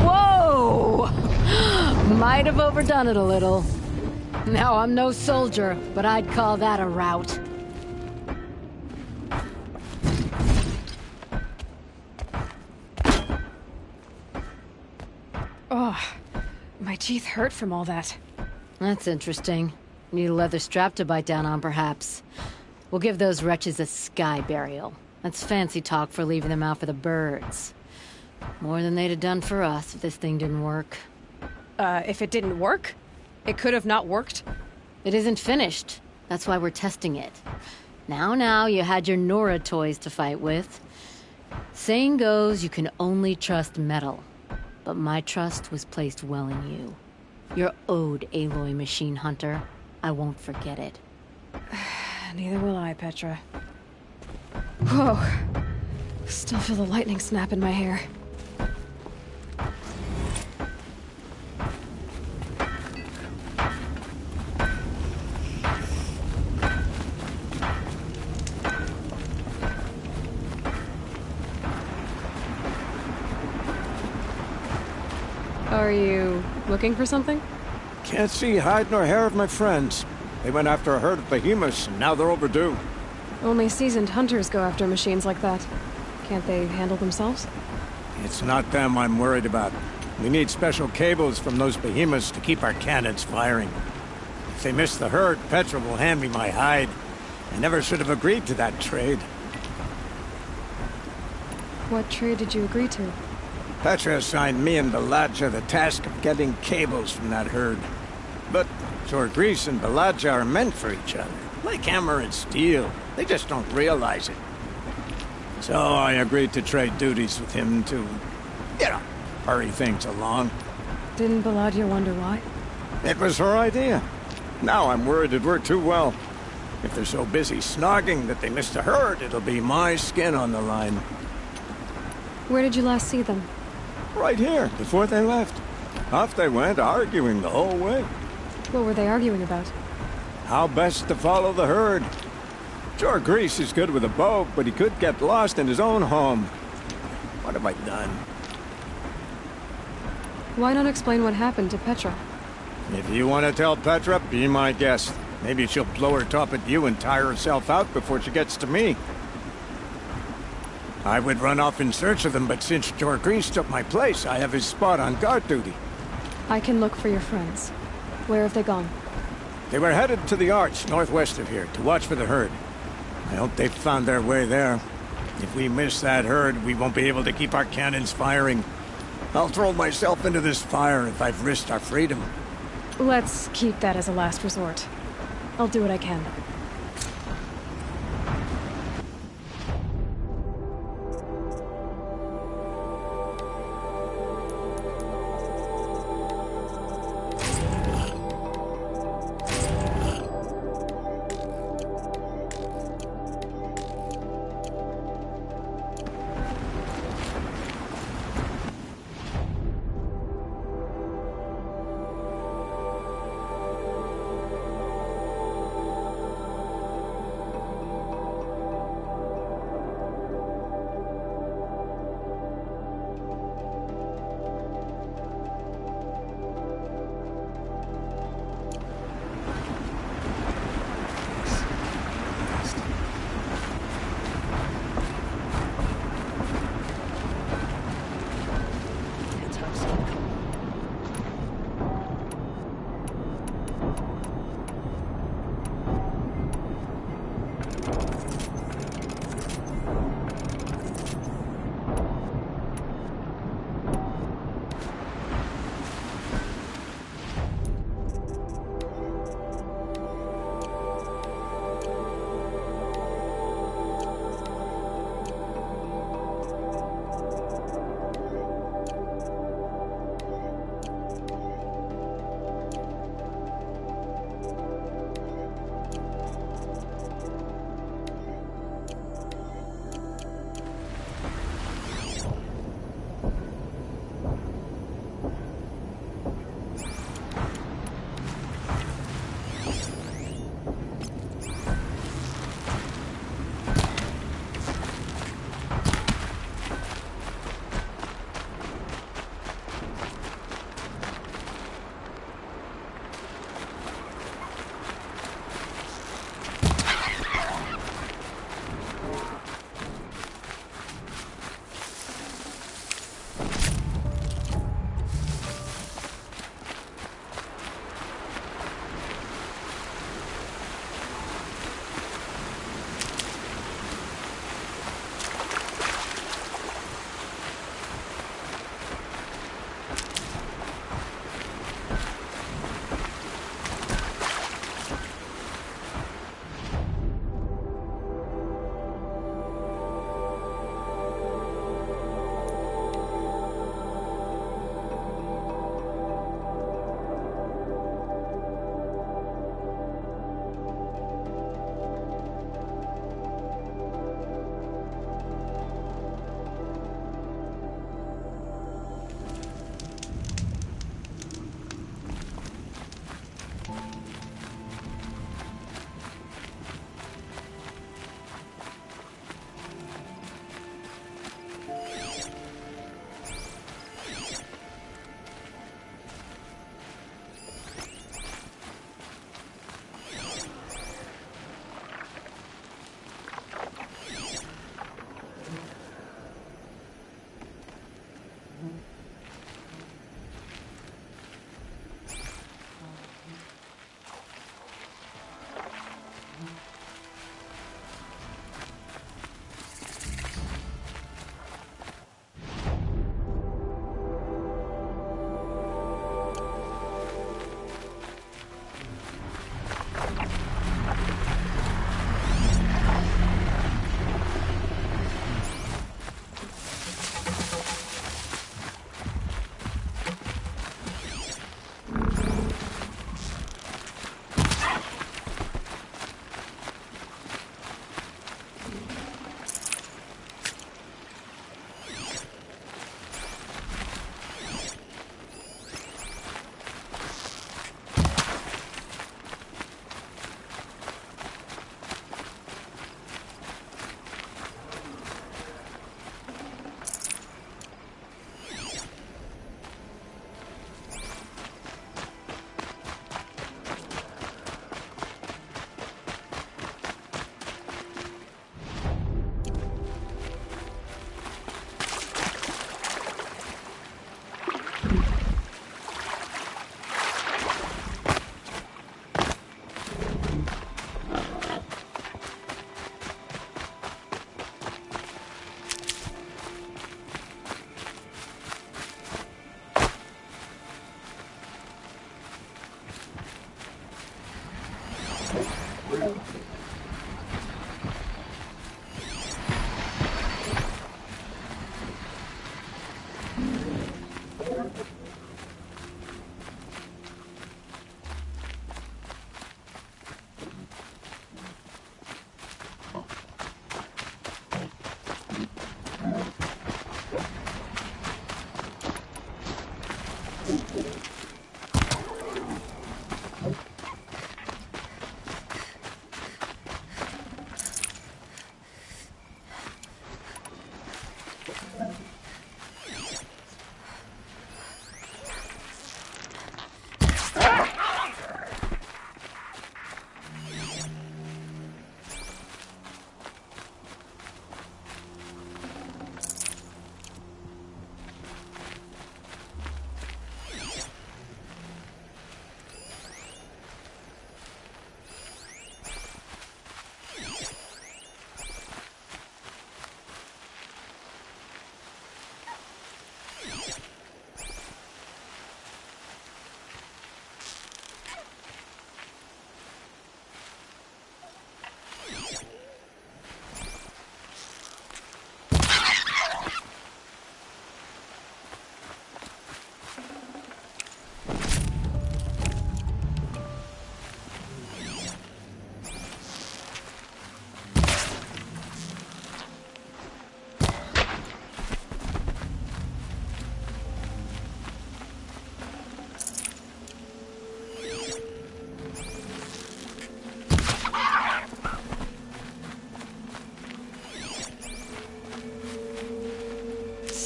Whoa! Might have overdone it a little. Now, I'm no soldier, but I'd call that a rout. Oh, my teeth hurt from all that. That's interesting. Need a leather strap to bite down on, perhaps. We'll give those wretches a sky burial. That's fancy talk for leaving them out for the birds. More than they'd have done for us if this thing didn't work. If it didn't work? It could have not worked? It isn't finished. That's why we're testing it. Now, you had your Nora toys to fight with. Saying goes, you can only trust metal. But my trust was placed well in you. You're owed, Aloy Machine Hunter. I won't forget it. Neither will I, Petra. Whoa. Still feel the lightning snap in my hair. Are you looking for something? Can't see hide nor hair of my friends. They went after a herd of behemoths, and now they're overdue. Only seasoned hunters go after machines like that. Can't they handle themselves? It's not them I'm worried about. We need special cables from those behemoths to keep our cannons firing. If they miss the herd, Petra will hand me my hide. I never should have agreed to that trade. What trade did you agree to? Petra assigned me and Baladja the task of getting cables from that herd. But Jorgris and Baladja are meant for each other, like hammer and steel. They just don't realize it. So I agreed to trade duties with him to, hurry things along. Didn't Baladja wonder why? It was her idea. Now I'm worried it worked too well. If they're so busy snogging that they missed the herd, it'll be my skin on the line. Where did you last see them? Right here, before they left. Off they went, arguing the whole way. What were they arguing about? How best to follow the herd. Jorgris is good with a bow, but he could get lost in his own home. What have I done? Why not explain what happened to Petra? If you want to tell Petra, be my guest. Maybe she'll blow her top at you and tire herself out before she gets to me. I would run off in search of them, but since Jorgris took my place, I have his spot on guard duty. I can look for your friends. Where have they gone? They were headed to the Arch, northwest of here, to watch for the herd. I hope they've found their way there. If we miss that herd, we won't be able to keep our cannons firing. I'll throw myself into this fire if I've risked our freedom. Let's keep that as a last resort. I'll do what I can.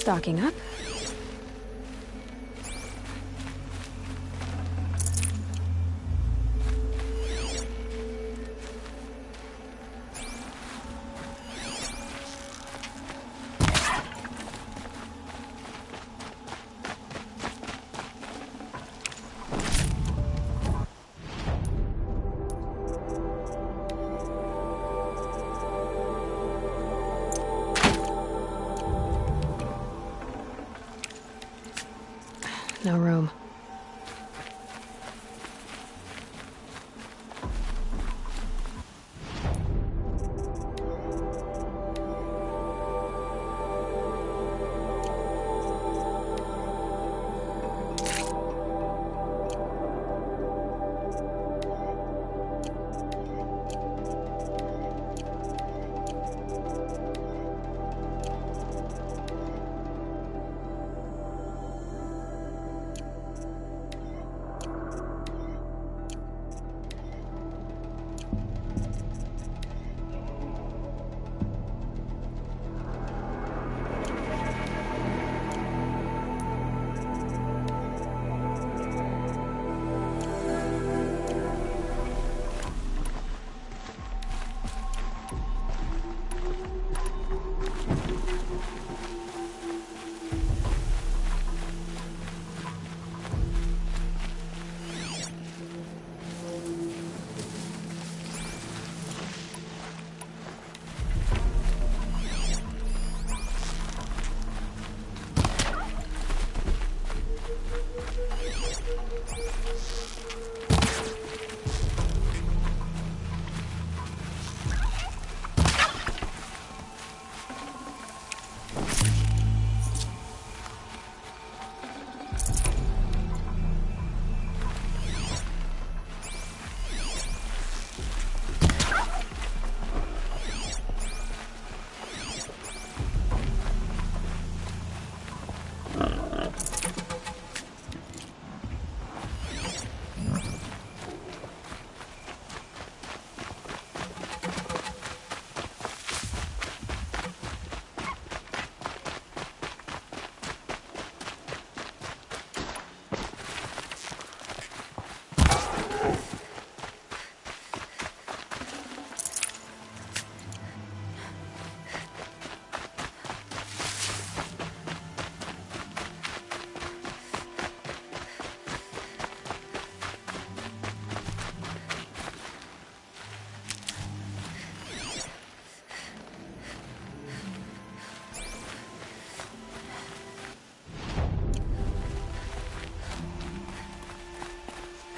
Stocking up. No room.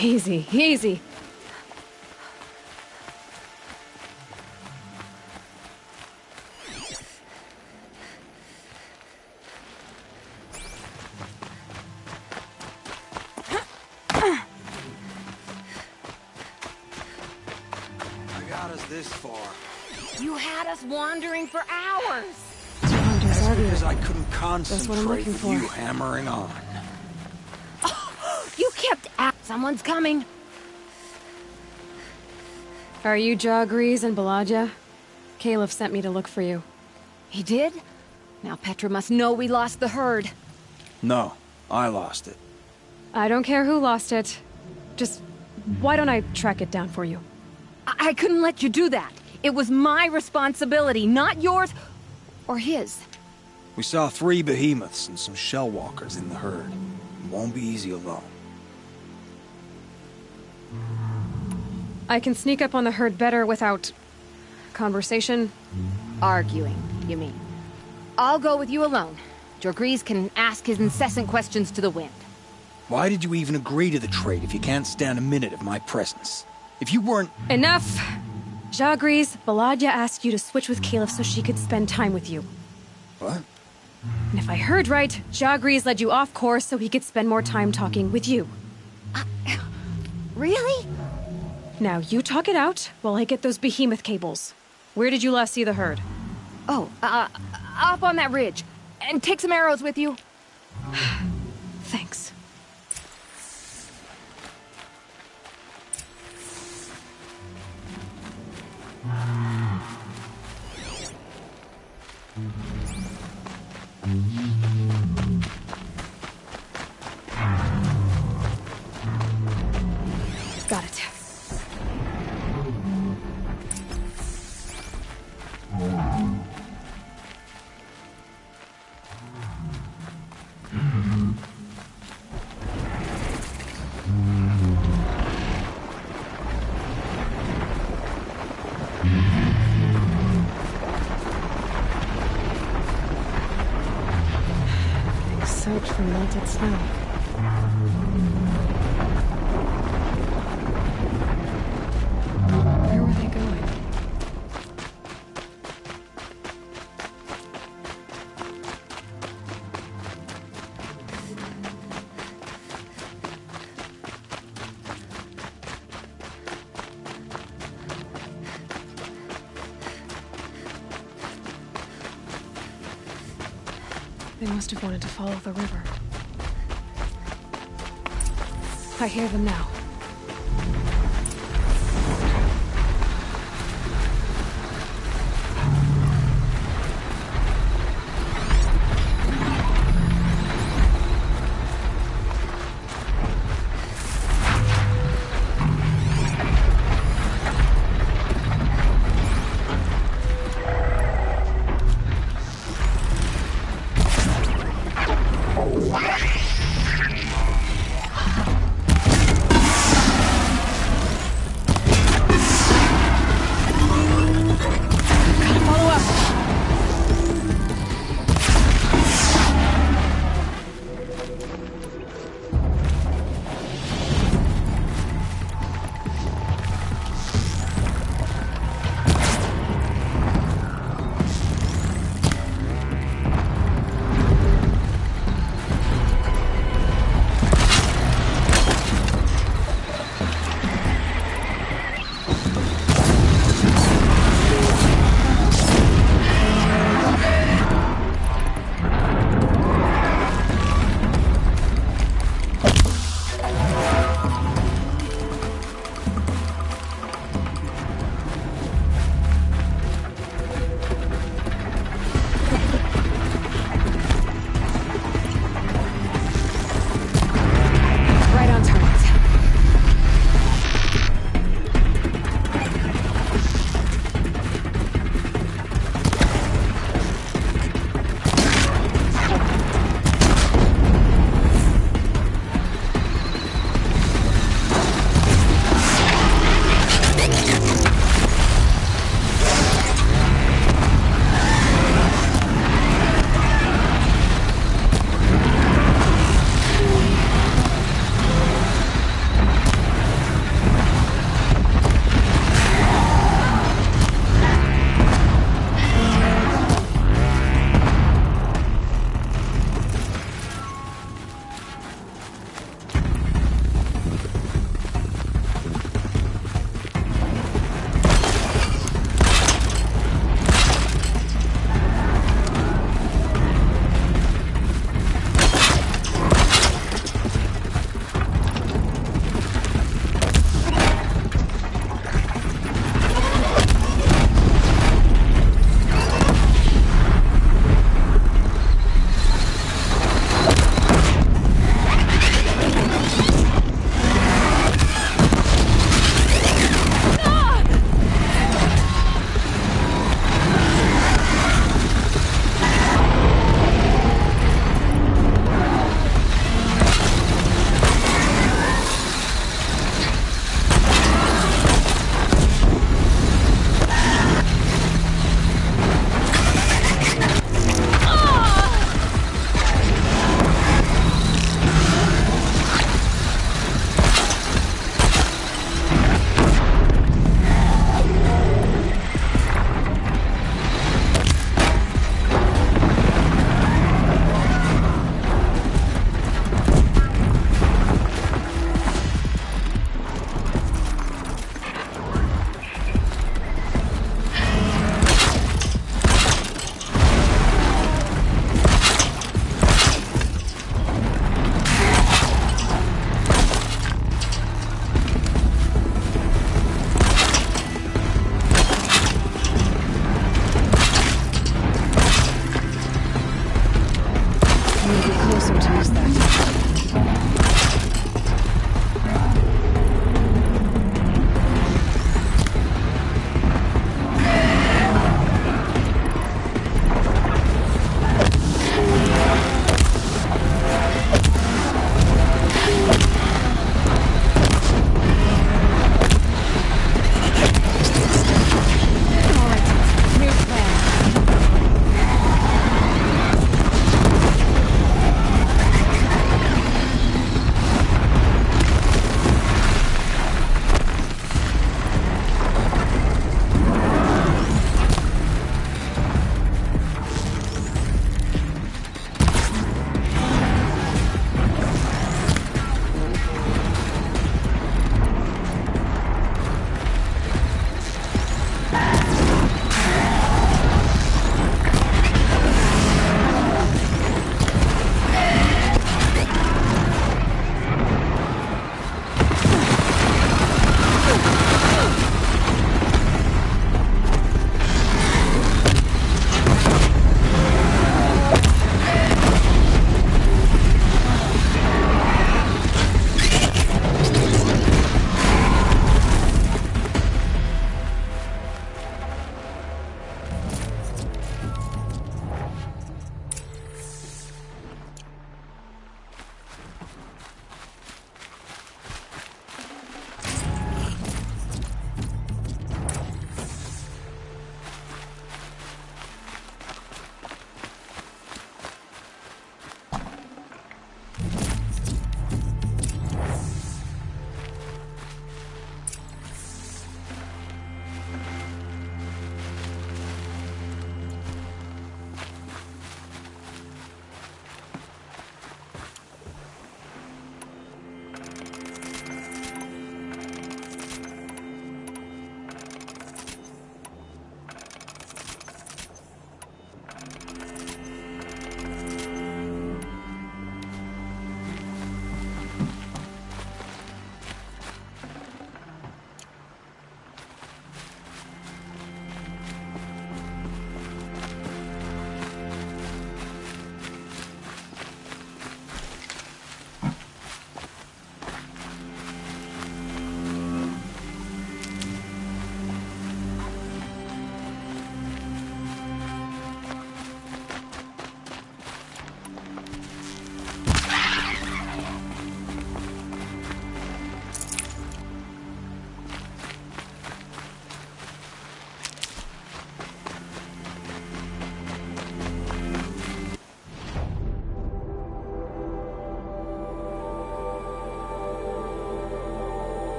Easy, easy. I got us this far. You had us wandering for hours. That's because I couldn't That's what I'm concentrate looking with for. you hammering on. You kept at. Someone's coming. Are you Jagrees and Balaja? Caliph sent me to look for you. He did? Now Petra must know we lost the herd. No, I lost it. I don't care who lost it. Just, why don't I track it down for you? I couldn't let you do that. It was my responsibility, not yours or his. We saw 3 behemoths and some shell walkers in the herd. It won't be easy alone. I can sneak up on the herd better without... conversation? Arguing, you mean. I'll go with you alone. Jagrees can ask his incessant questions to the wind. Why did you even agree to the trade if you can't stand a minute of my presence? If you weren't... Enough! Jagrees, Balaja asked you to switch with Caliph so she could spend time with you. What? And if I heard right, Jagrees led you off course so he could spend more time talking with you. Really? Now, you talk it out while I get those behemoth cables. Where did you last see the herd? Oh, up on that ridge. And take some arrows with you. Thanks. soaked from melted snow. Where were they going? They must have wanted to follow the river. I hear them now.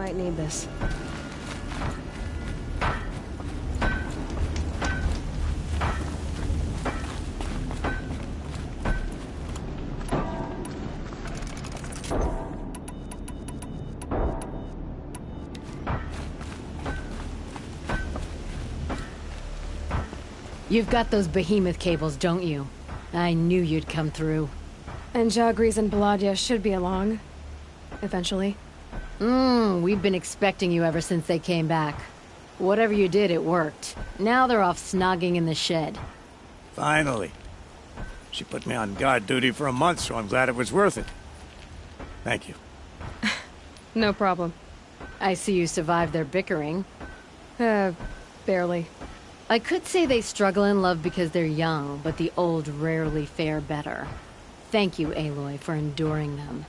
Might need this. You've got those behemoth cables, don't you? I knew you'd come through. And Jagris and Baladia should be along. Eventually. We've been expecting you ever since they came back. Whatever you did, it worked. Now they're off snogging in the shed. Finally. She put me on guard duty for a month, so I'm glad it was worth it. Thank you. No problem. I see you survived their bickering. Barely. I could say they struggle in love because they're young, but the old rarely fare better. Thank you, Aloy, for enduring them.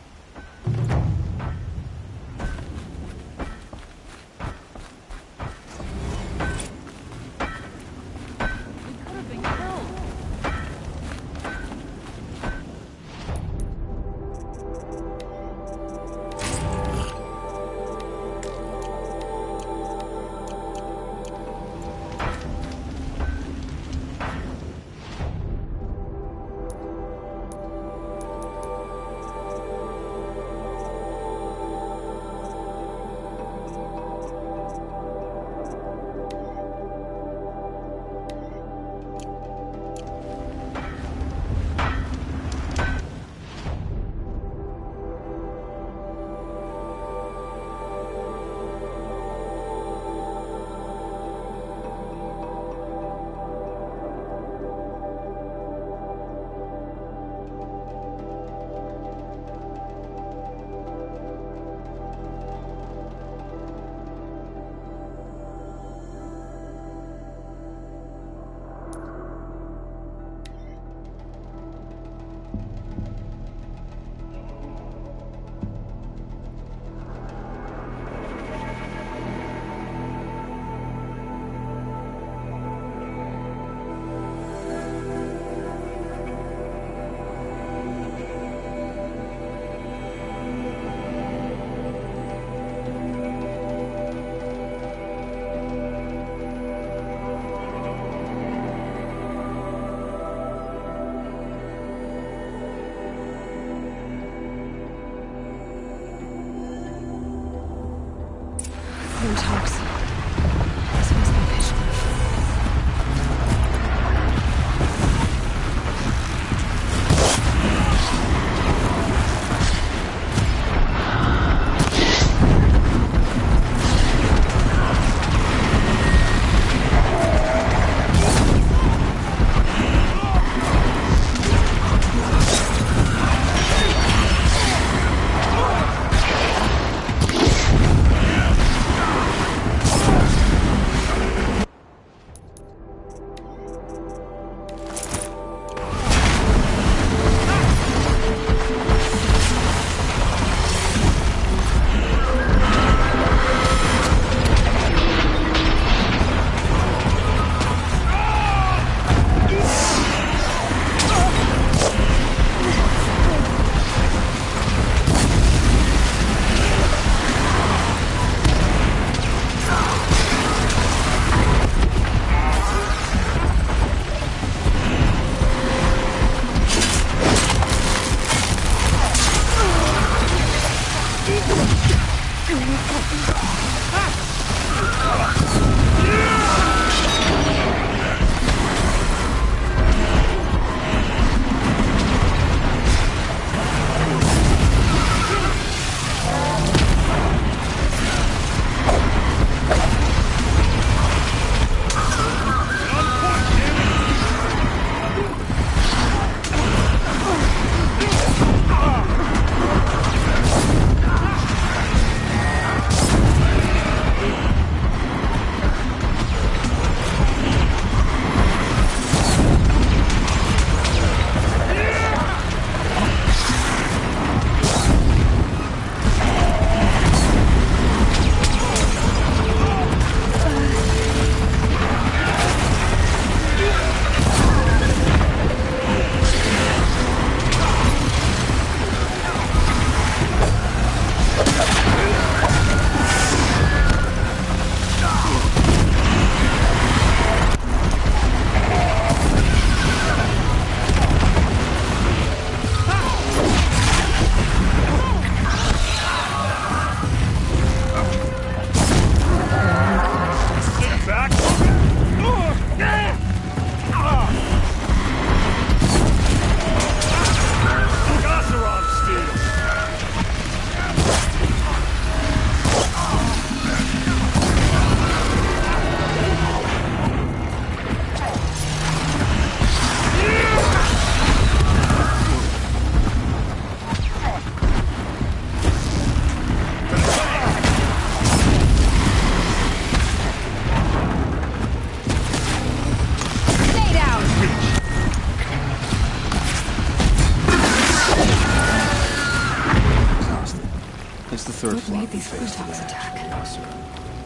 What made these Glinthawks attack?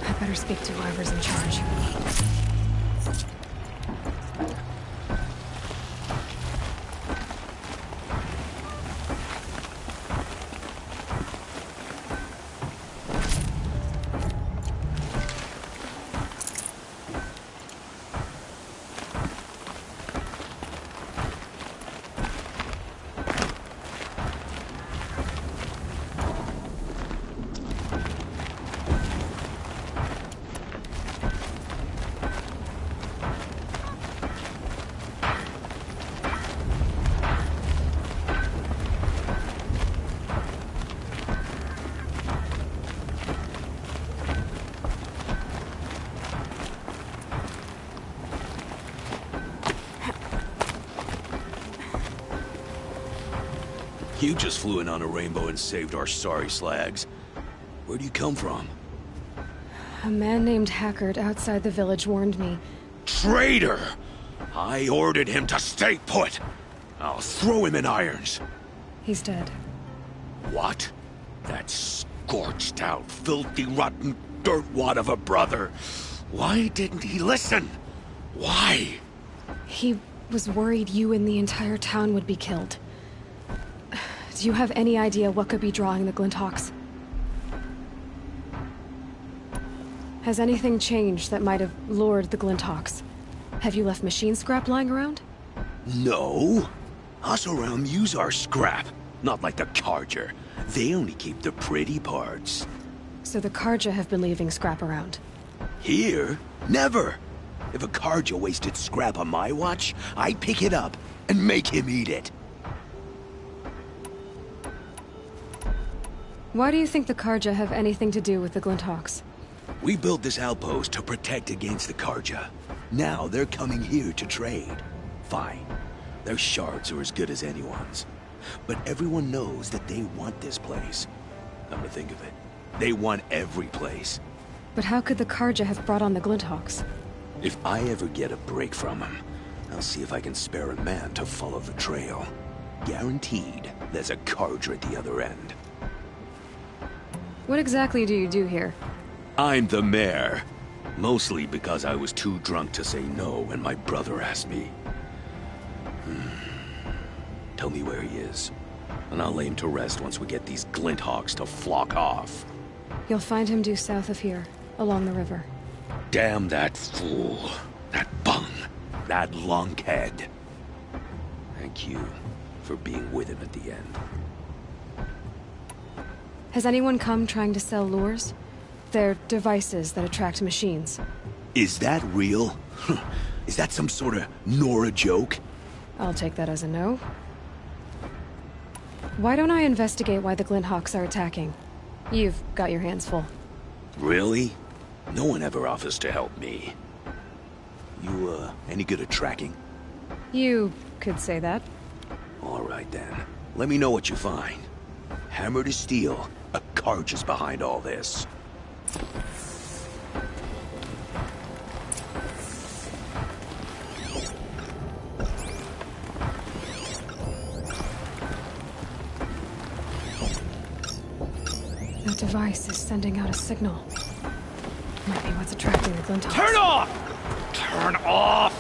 I better speak to whoever's in charge. You just flew in on a rainbow and saved our sorry slags. Where do you come from? A man named Hackard outside the village warned me. Traitor! I ordered him to stay put. I'll throw him in irons. He's dead. What? That scorched out, filthy, rotten dirtwad of a brother. Why didn't he listen? Why? He was worried you and the entire town would be killed. Do you have any idea what could be drawing the Glinthawks? Has anything changed that might have lured the Glinthawks? Have you left machine scrap lying around? No. Us around use our scrap. Not like the Carja. They only keep the pretty parts. So the Carja have been leaving scrap around? Here? Never. If a Carja wasted scrap on my watch, I'd pick it up and make him eat it. Why do you think the Carja have anything to do with the Glinthawks? We built this outpost to protect against the Carja. Now they're coming here to trade. Fine. Their shards are as good as anyone's. But everyone knows that they want this place. Come to think of it, they want every place. But how could the Carja have brought on the Glinthawks? If I ever get a break from them, I'll see if I can spare a man to follow the trail. Guaranteed there's a Carja at the other end. What exactly do you do here? I'm the mayor. Mostly because I was too drunk to say no when my brother asked me. Tell me where he is, and I'll lay him to rest once we get these Glinthawks to flock off. You'll find him due south of here, along the river. Damn that fool. That bung. That lunkhead. Thank you for being with him at the end. Has anyone come trying to sell lures? They're devices that attract machines. Is that real? Is that some sort of Nora joke? I'll take that as a no. Why don't I investigate why the Glinthawks are attacking? You've got your hands full. Really? No one ever offers to help me. You, any good at tracking? You could say that. All right, then. Let me know what you find. Hammer to steel, a Carja's behind all this. That device is sending out a signal. Might be what's attracting the Glinthawks. Turn off! Turn off!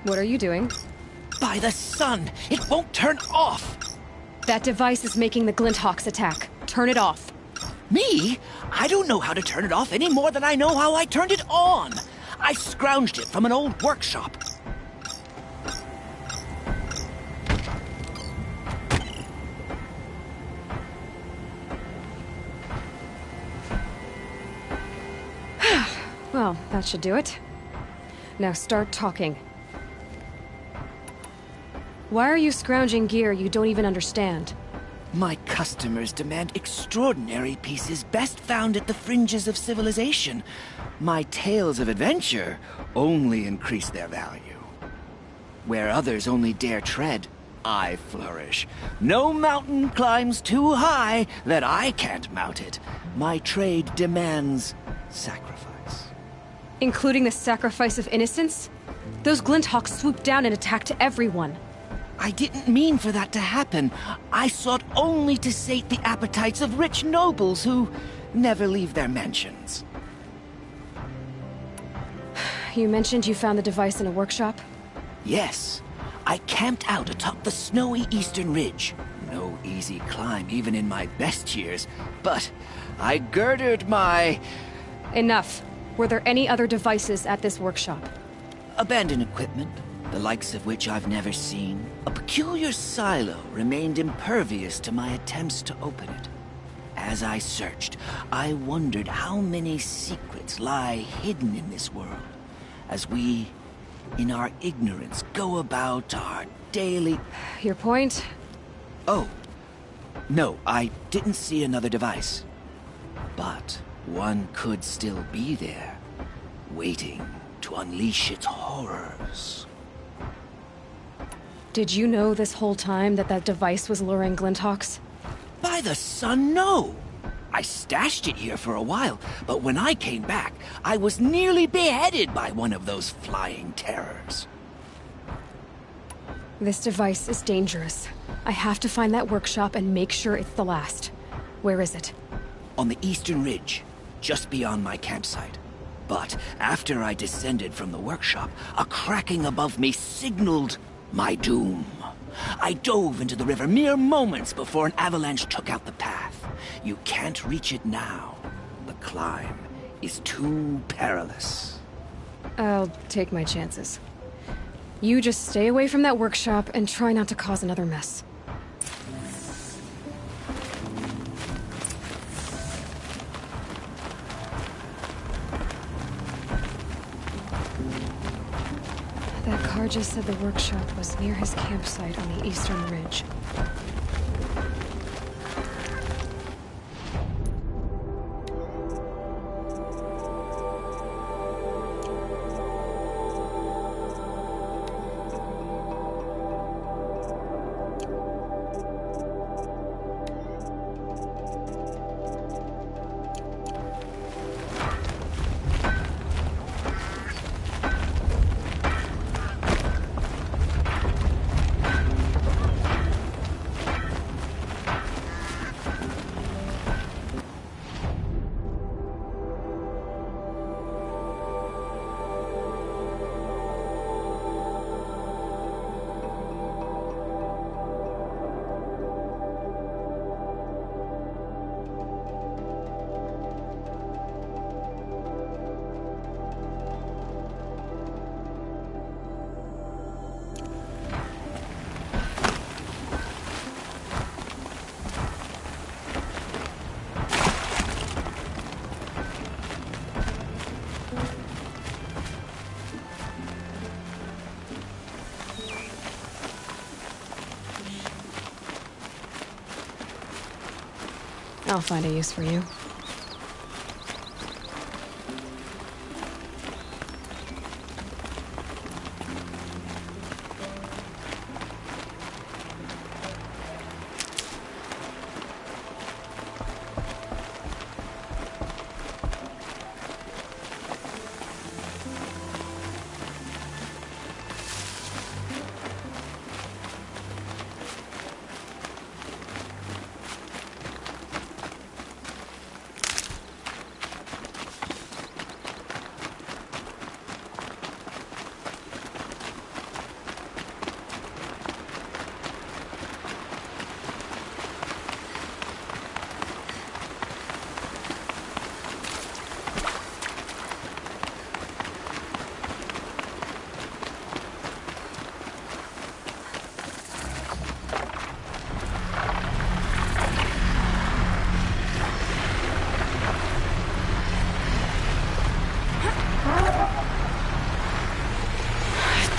What are you doing? By the sun! It won't turn off! That device is making the Glinthawks attack. Turn it off. Me? I don't know how to turn it off any more than I know how I turned it on. I scrounged it from an old workshop. Well, that should do it. Now start talking. Why are you scrounging gear you don't even understand? My customers demand extraordinary pieces best found at the fringes of civilization. My tales of adventure only increase their value. Where others only dare tread, I flourish. No mountain climbs too high that I can't mount it. My trade demands sacrifice. Including the sacrifice of innocence? Those Glinthawks swooped down and attacked everyone. I didn't mean for that to happen. I sought only to sate the appetites of rich nobles who never leave their mansions. You mentioned you found the device in a workshop? Yes. I camped out atop the snowy eastern ridge. No easy climb, even in my best years. But I girded my... Enough. Were there any other devices at this workshop? Abandoned equipment, the likes of which I've never seen. A peculiar silo remained impervious to my attempts to open it. As I searched, I wondered how many secrets lie hidden in this world, as we, in our ignorance, go about our daily... Your point? Oh, no, I didn't see another device. But one could still be there, waiting to unleash its horrors. Did you know this whole time that device was luring Glinthawks? By the sun, no! I stashed it here for a while, but when I came back, I was nearly beheaded by one of those flying terrors. This device is dangerous. I have to find that workshop and make sure it's the last. Where is it? On the eastern ridge, just beyond my campsite. But after I descended from the workshop, a cracking above me signaled my doom. I dove into the river mere moments before an avalanche took out the path. You can't reach it now. The climb is too perilous. I'll take my chances. You just stay away from that workshop and try not to cause another mess. That car just said the workshop was near his campsite on the eastern ridge. I'll find a use for you.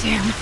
Damn.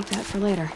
keep that for later.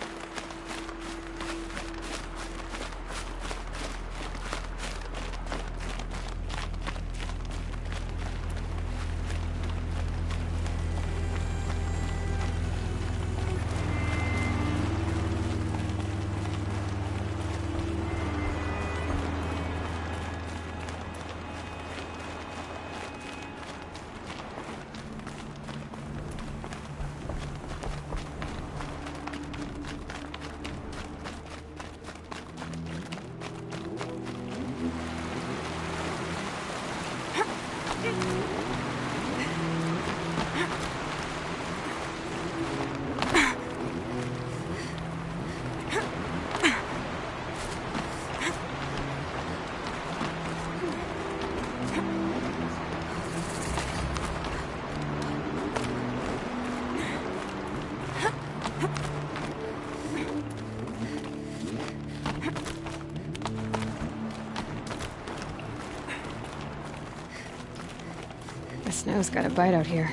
The snow's got a bite out here.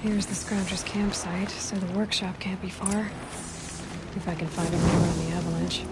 Here's the Scrounger's campsite, so the workshop can't be far. If I can find a way around the avalanche.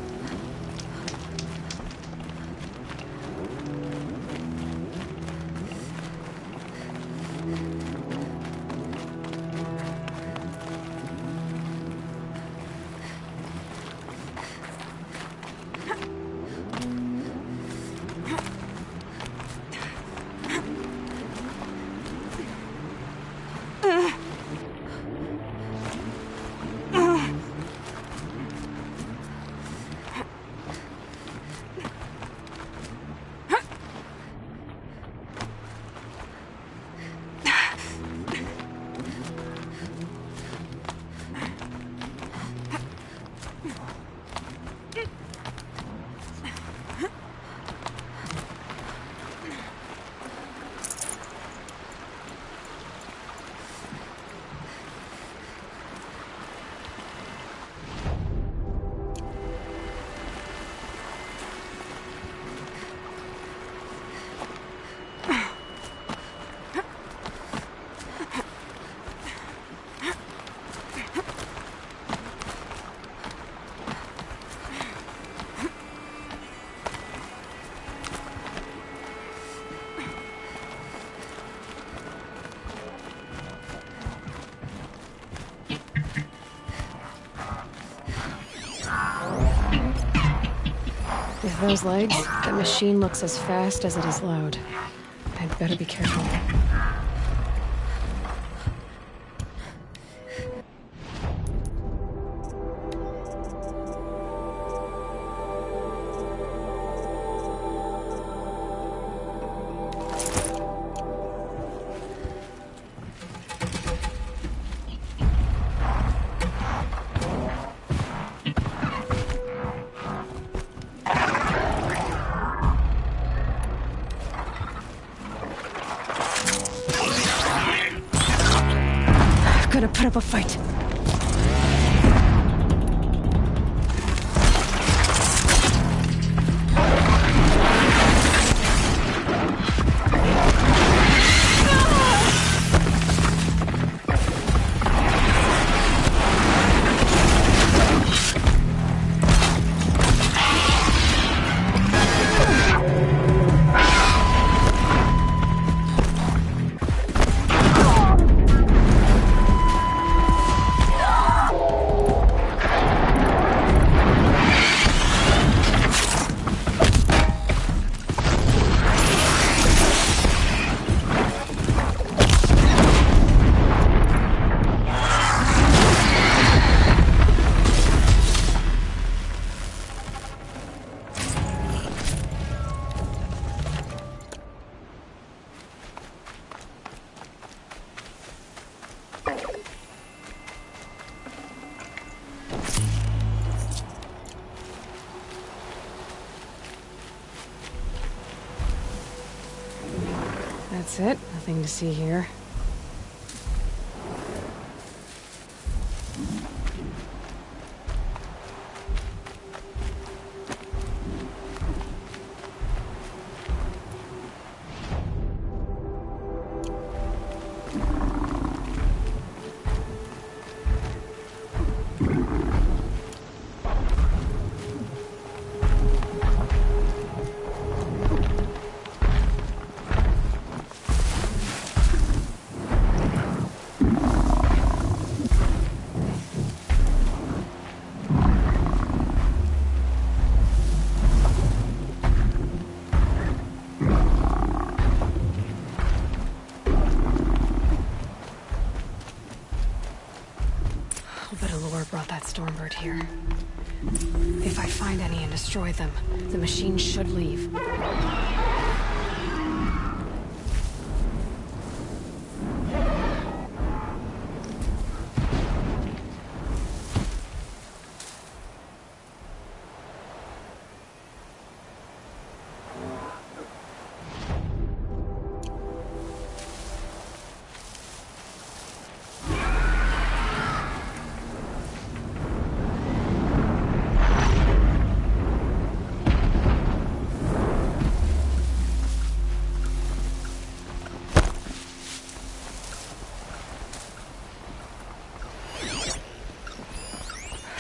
With those legs, the machine looks as fast as it is loud. I'd better be careful. Gonna put up a fight. That's it. Nothing to see here. lure brought that Stormbird here. If I find any and destroy them, the machine should leave.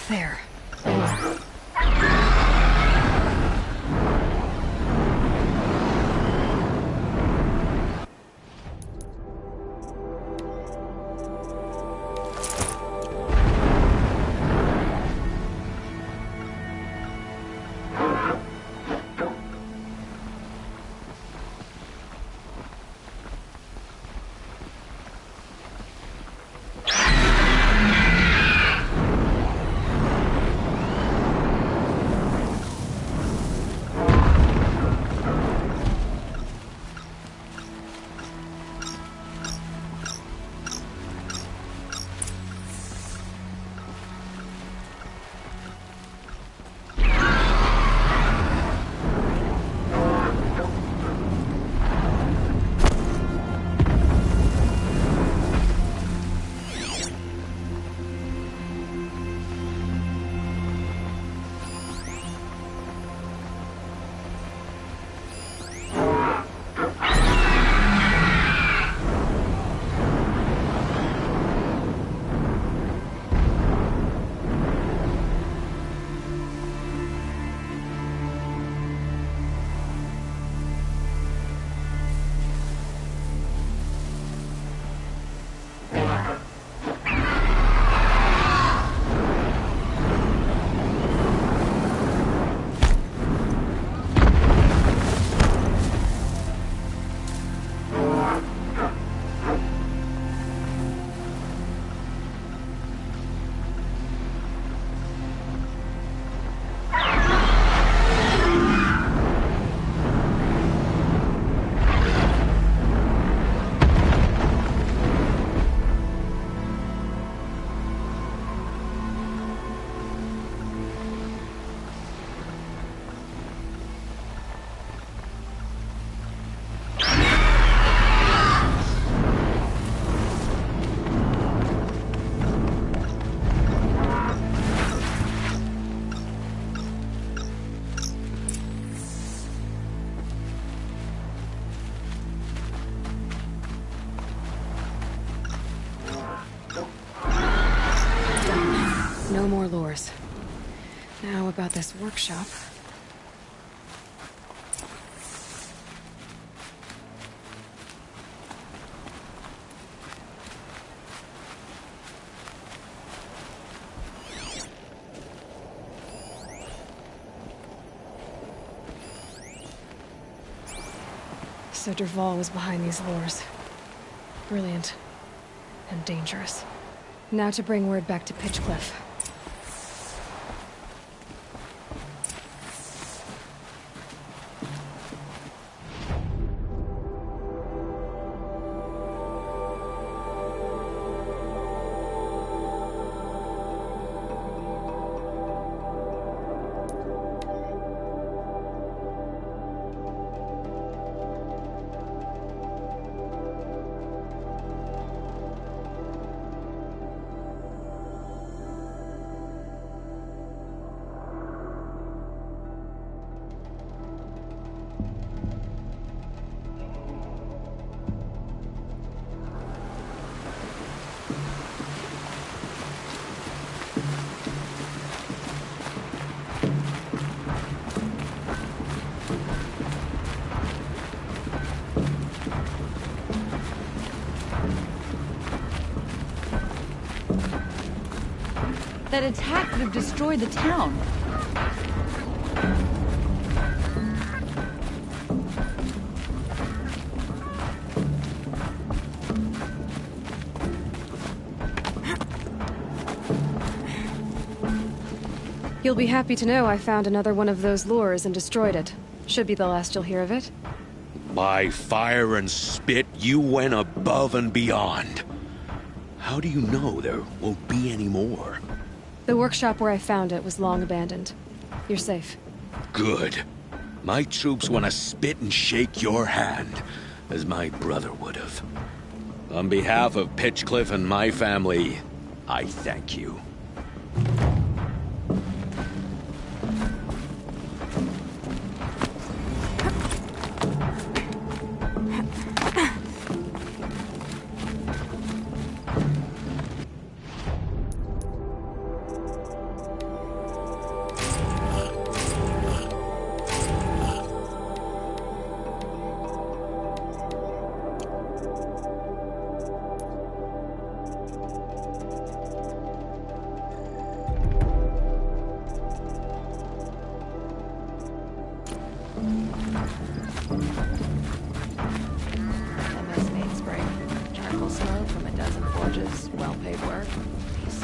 There. No more lures. Now about this workshop. So Dervahl was behind these lures. Brilliant. And dangerous. Now to bring word back to Pitchcliff. That attack could have destroyed the town. You'll be happy to know I found another one of those lures and destroyed it. Should be the last you'll hear of it. By fire and spit, you went above and beyond. How do you know there won't be any more? The workshop where I found it was long abandoned. You're safe. Good. My troops want to spit and shake your hand, as my brother would have. On behalf of Pitchcliff and my family, I thank you. MS mainspring. Charcoal smoke from a dozen forges. Well-paid work. Peace.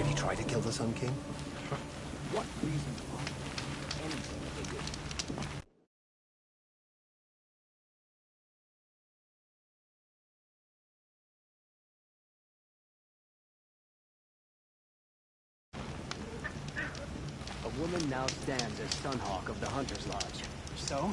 Might he try to kill the Sun King? What reason for anything that they did? A woman now stands as Sunhawk of the Hunter's Lodge. So?